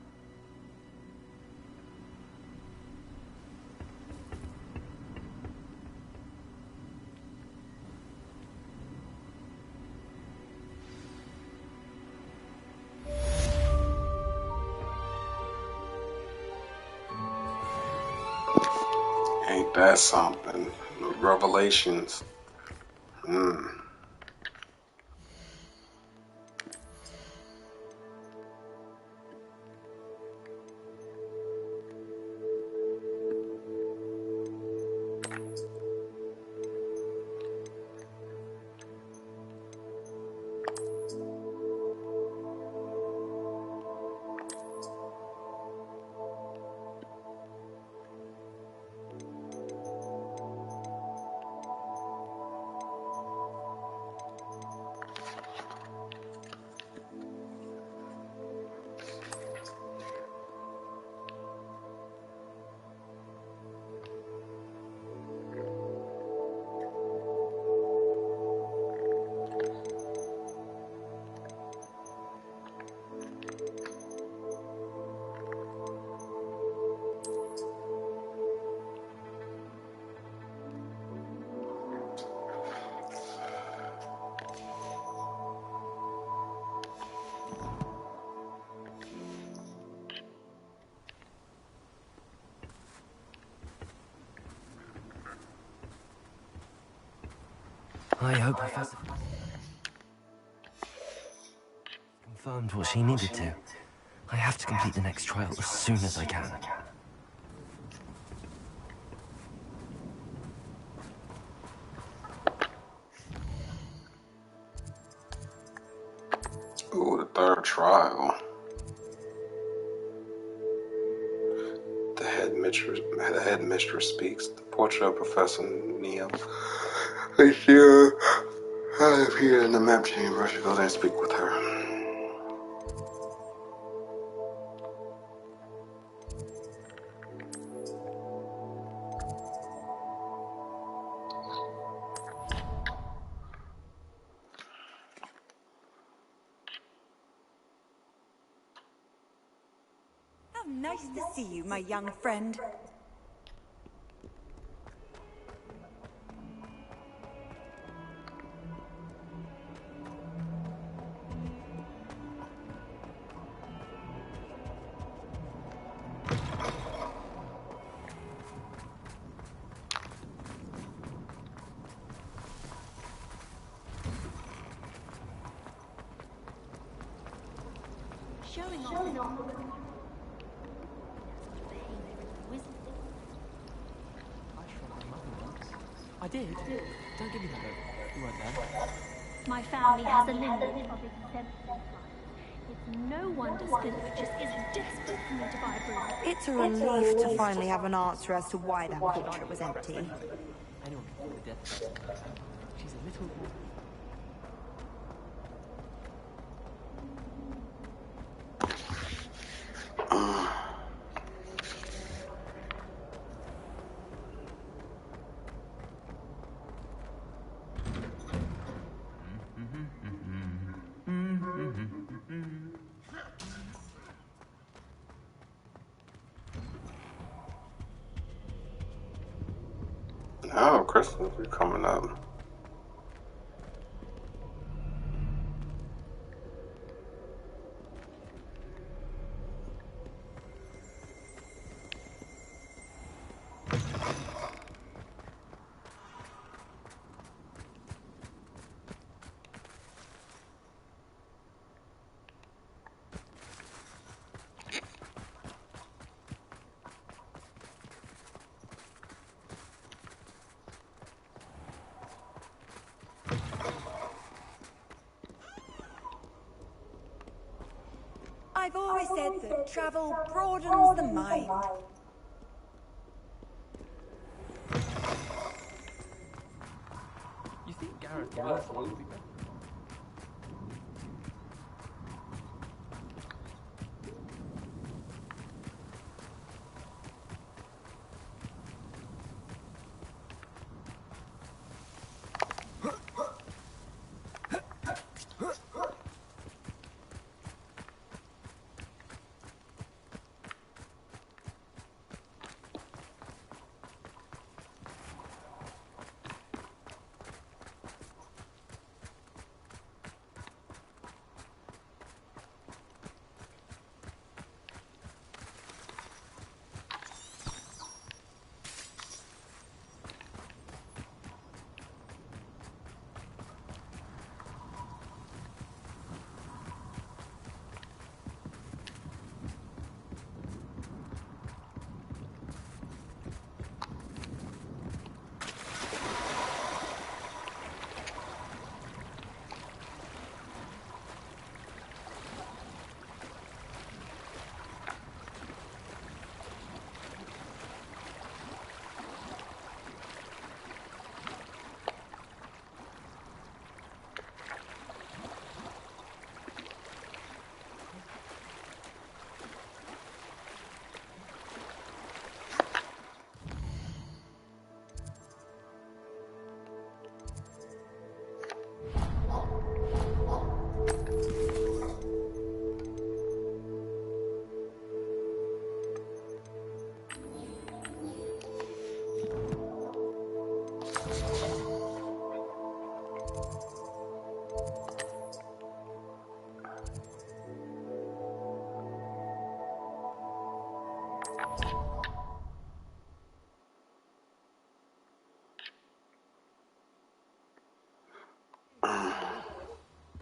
A: Ain't that something? Revelations.
C: I hope Professor confirmed what she needed to. I have to complete the next trial as soon as I can.
A: Ooh, the third trial. The head mistress speaks. The portrait of Professor Neil. They sure I appear in the map chamber. I should go there and speak with her.
J: How nice to see you, my young friend.
K: Showing off.
H: I did. Don't give me that look. You weren't there.
K: My family has a lineage of exemplary. It's no wonder Spinach is desperate for me to buy a broom.
J: It's a relief to finally have an answer as to why that portrait was empty.
H: Anyone can feel the death. She's a little...
A: Oh, Christmas is coming up.
J: I've always said that travel broadens the mind.
H: You think Gareth Worsley would be better?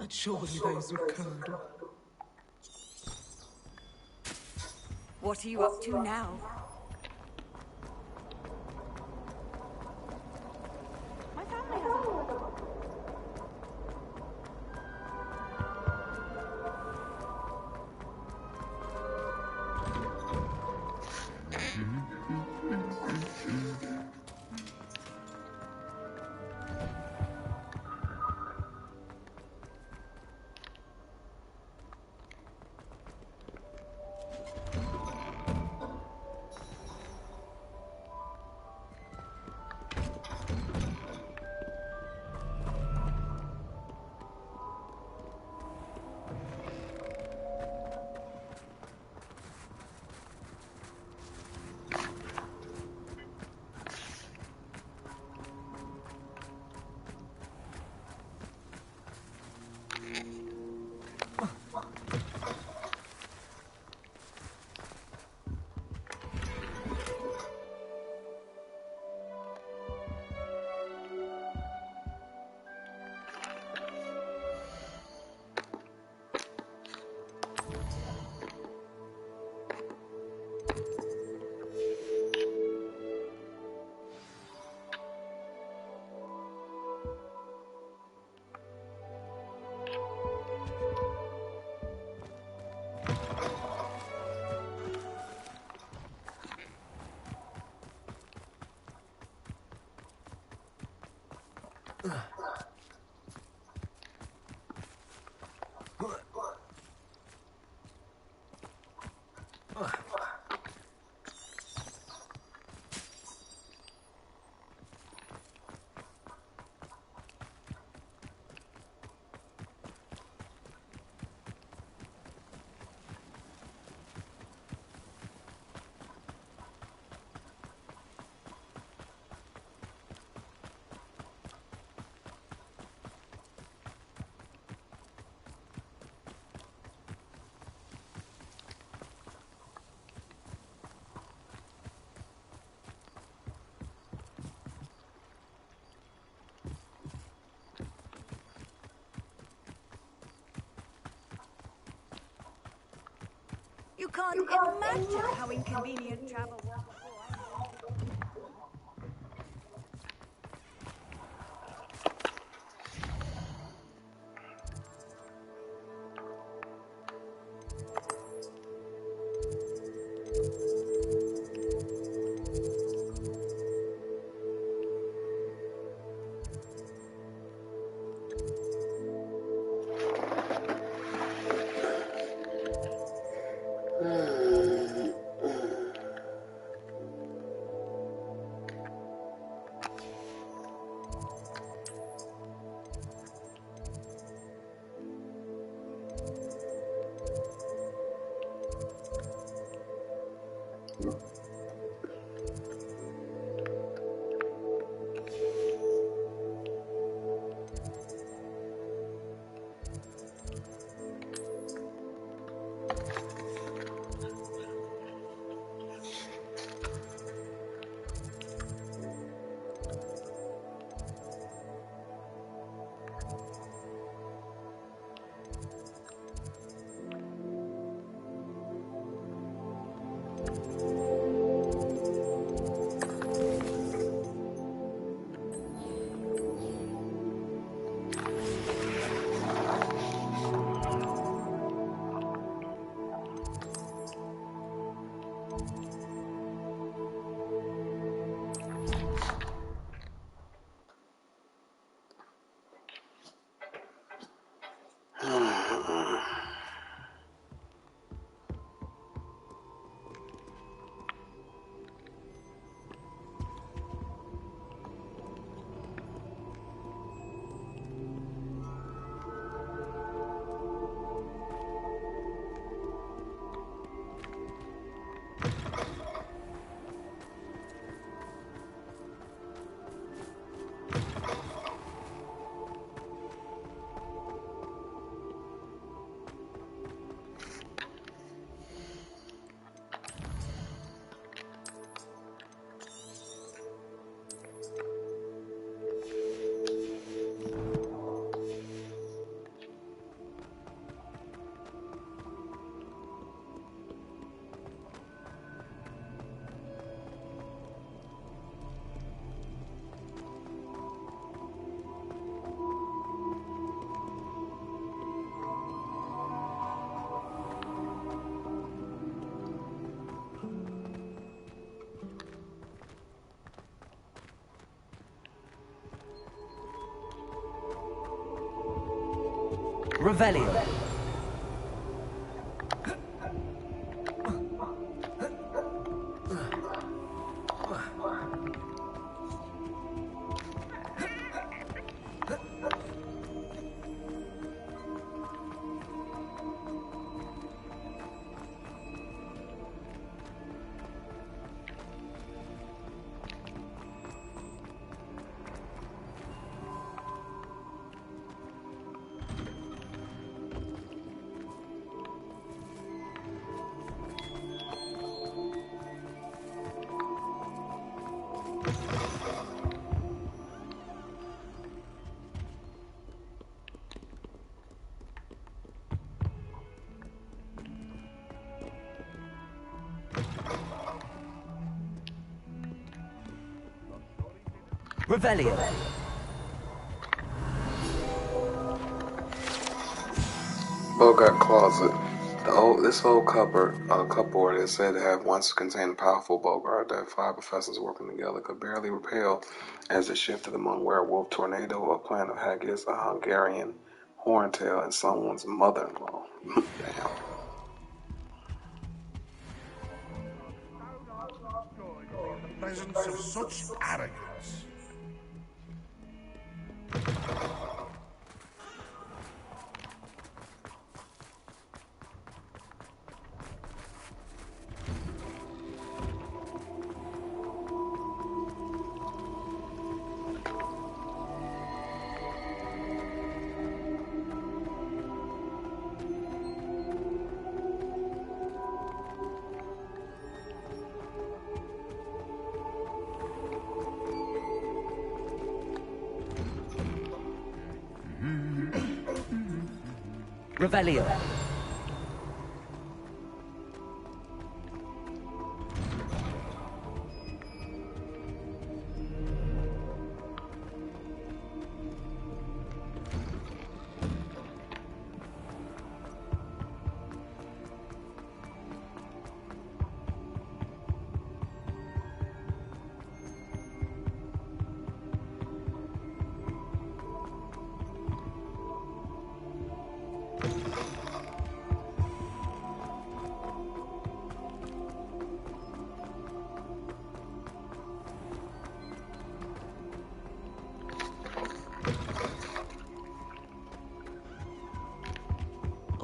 L: But surely those were code.
J: What are you up to now?
K: My family has a...
J: You can't imagine how inconvenient travel was before I...
G: Revelio. Revelio.
A: Bogart closet. This old cupboard is said to have once contained a powerful Bogart that 5 professors working together could barely repel as it shifted among werewolf, tornado, a plant of haggis, a Hungarian horntail, and someone's mother-in-law. Damn.
D: The presence of such arrogance.
G: Revelio.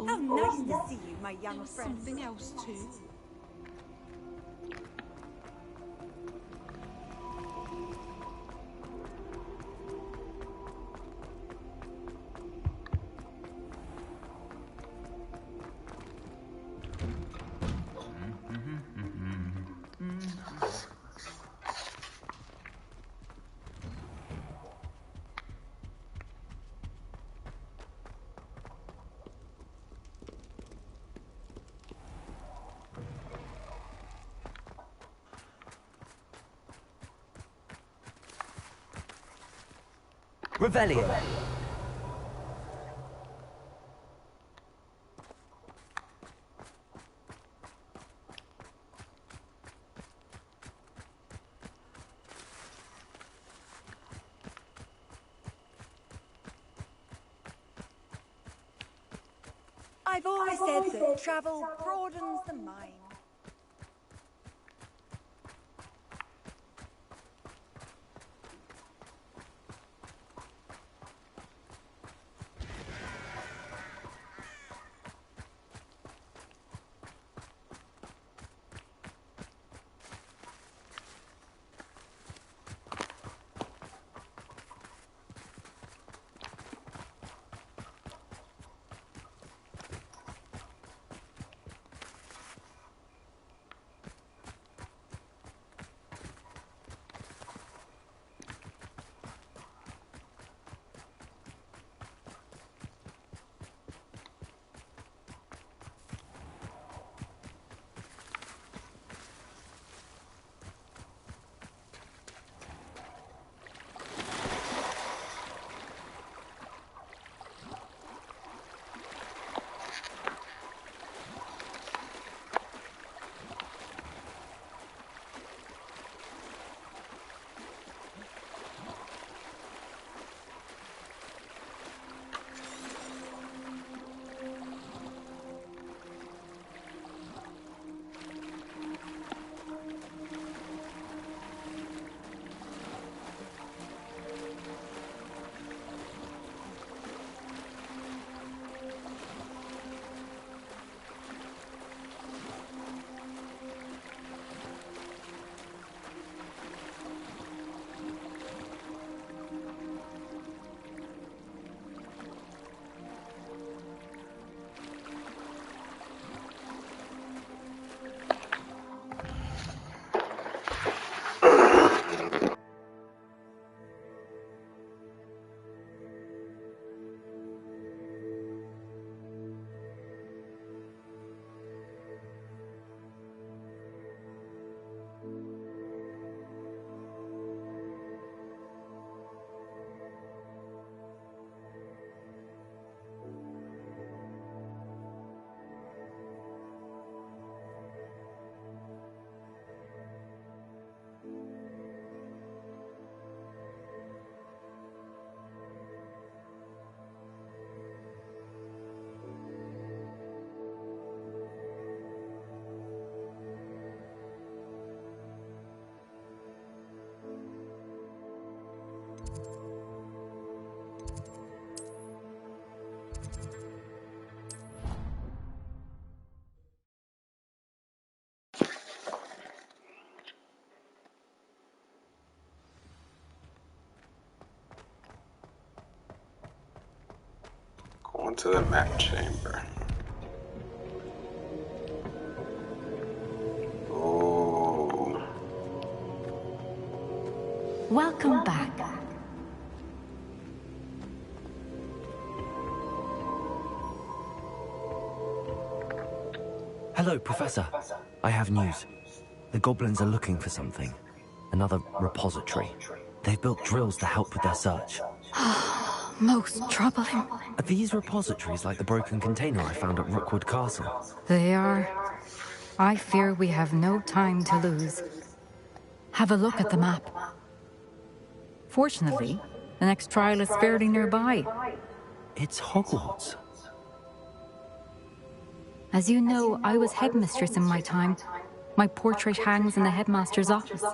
J: Oh, nice to see you, my young
L: There was
J: friend.
L: something else too.
C: Revelio.
J: I've always said that travel broadens the mind.
A: Going to the map chamber. Oh.
B: Welcome back.
C: Hello, Professor. I have news. The goblins are looking for something. Another repository. They've built drills to help with their search.
B: Most troubling.
C: Are these repositories like the broken container I found at Rookwood Castle?
B: They are. I fear we have no time to lose. Have a look at the map. Fortunately, the next trial is fairly nearby.
C: It's Hogwarts.
B: As you know, I was headmistress in my time. My portrait hangs in the headmaster's office.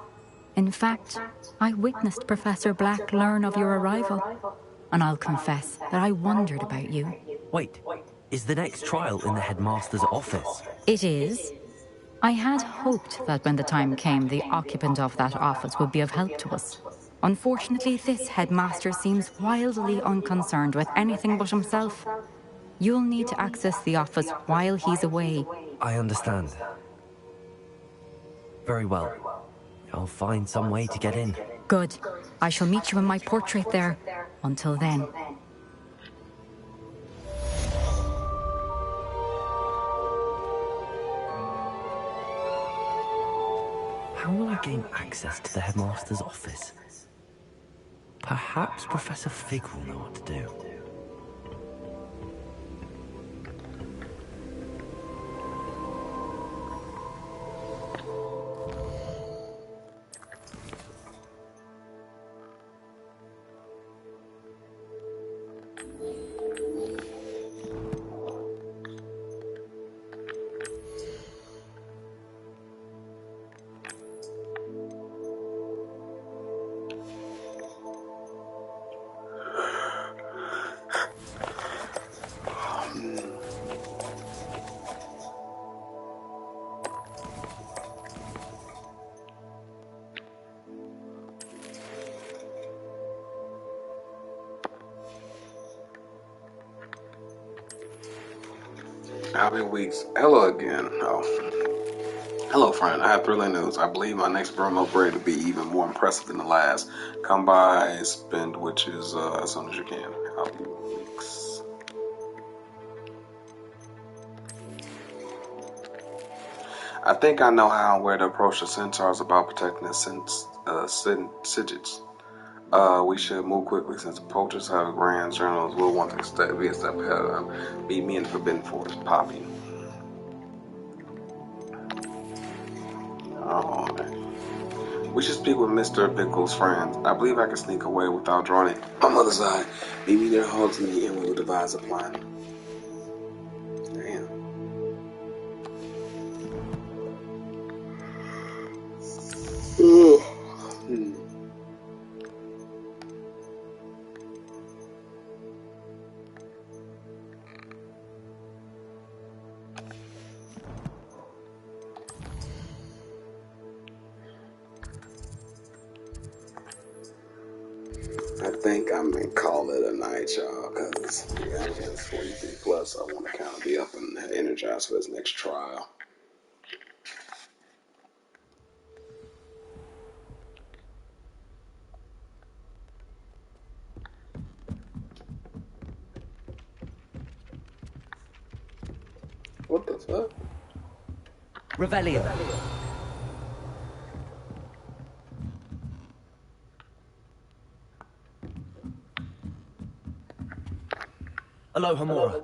B: In fact, I witnessed Professor Black learn of your arrival. And I'll confess that I wondered about you.
C: Wait, is the next trial in the headmaster's office?
B: It is. I had hoped that when the time came, the occupant of that office would be of help to us. Unfortunately, this headmaster seems wildly unconcerned with anything but himself. You'll need to access the office while he's away.
C: I understand. Very well. I'll find some way to get in.
B: Good. I shall meet you in my portrait there. Until then.
C: How will I gain access to the headmaster's office? Perhaps Professor Fig will know what to do.
A: Happy weeks. Hello again. Oh. Hello, friend. I have thrilling news. I believe my next room upgrade will be even more impressive than the last. Come by, spend witches as soon as you can. Happy weeks. I think I know how and where to approach the centaurs about protecting the Sigits. We should move quickly since the poachers have grand journals. We'll want to be a step ahead of them. Beat me in the Forbidden Forest. Poppy. Oh, man. We should speak with Mr. Pickle's friends. I believe I can sneak away without drawing it. My mother's eye. Meet me there, hugs me, and we will devise a plan. Damn. I think I'm gonna call it a night, y'all, because yeah, I'm getting 43 plus. I want to kind of be up and energized for this next trial. What the fuck?
G: Revelio. Aloha Mora.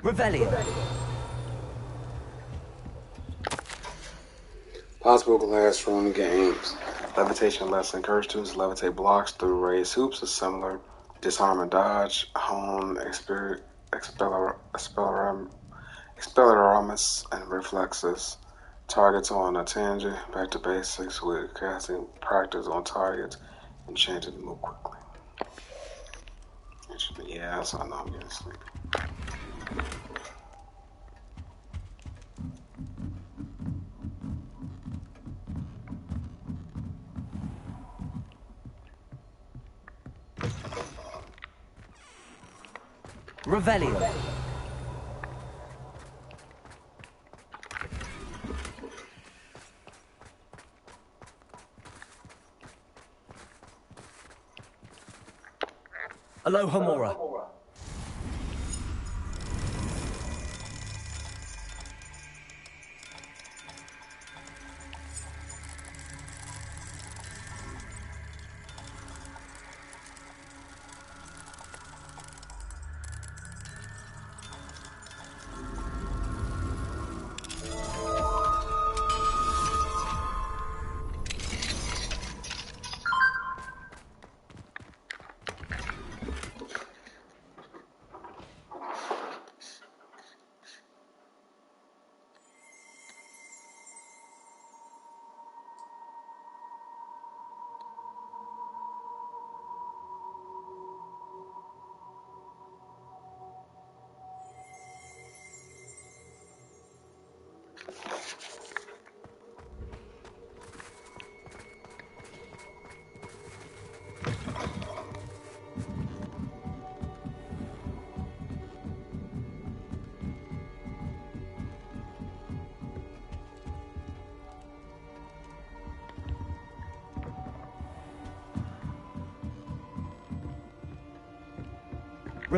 G: Revelio.
A: Possible classroom games. Levitation lesson. Encourage students to levitate blocks through raised hoops. A similar disarm and dodge. Hone Expelliarmus and reflexes. Targets on a tangent. Back to basics with casting practice on targets and changing to move quickly. Yeah, so I know I'm getting sleepy.
G: Revelio. Aloha Mora.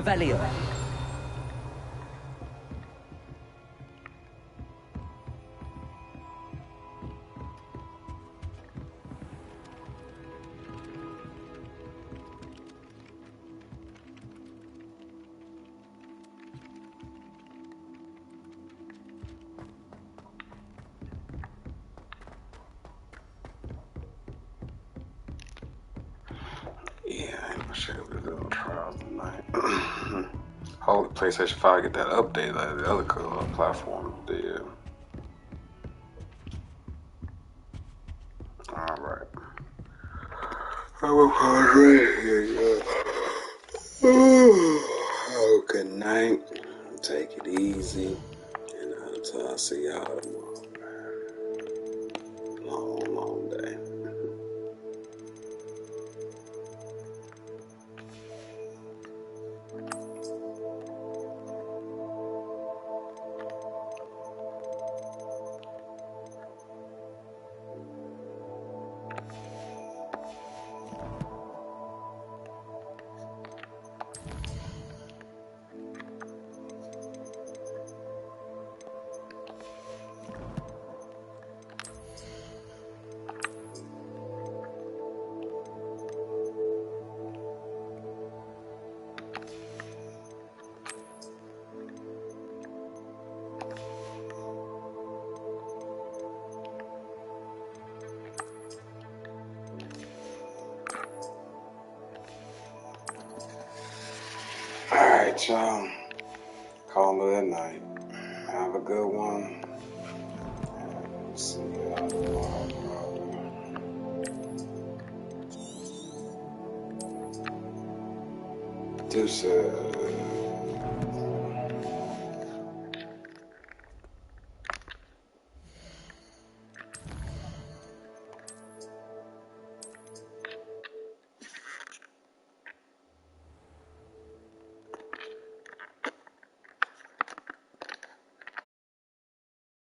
M: Revelio.
A: Yeah, I ain't sure if we're doing trials tonight. Hopefully PlayStation 5 get that update like the other platforms did. Alright. Oh, good night. Take it easy. And until I see y'all tomorrow. Long, long day. Alright, y'all. Call it a night. Have a good one. And see y'all tomorrow. Deuces.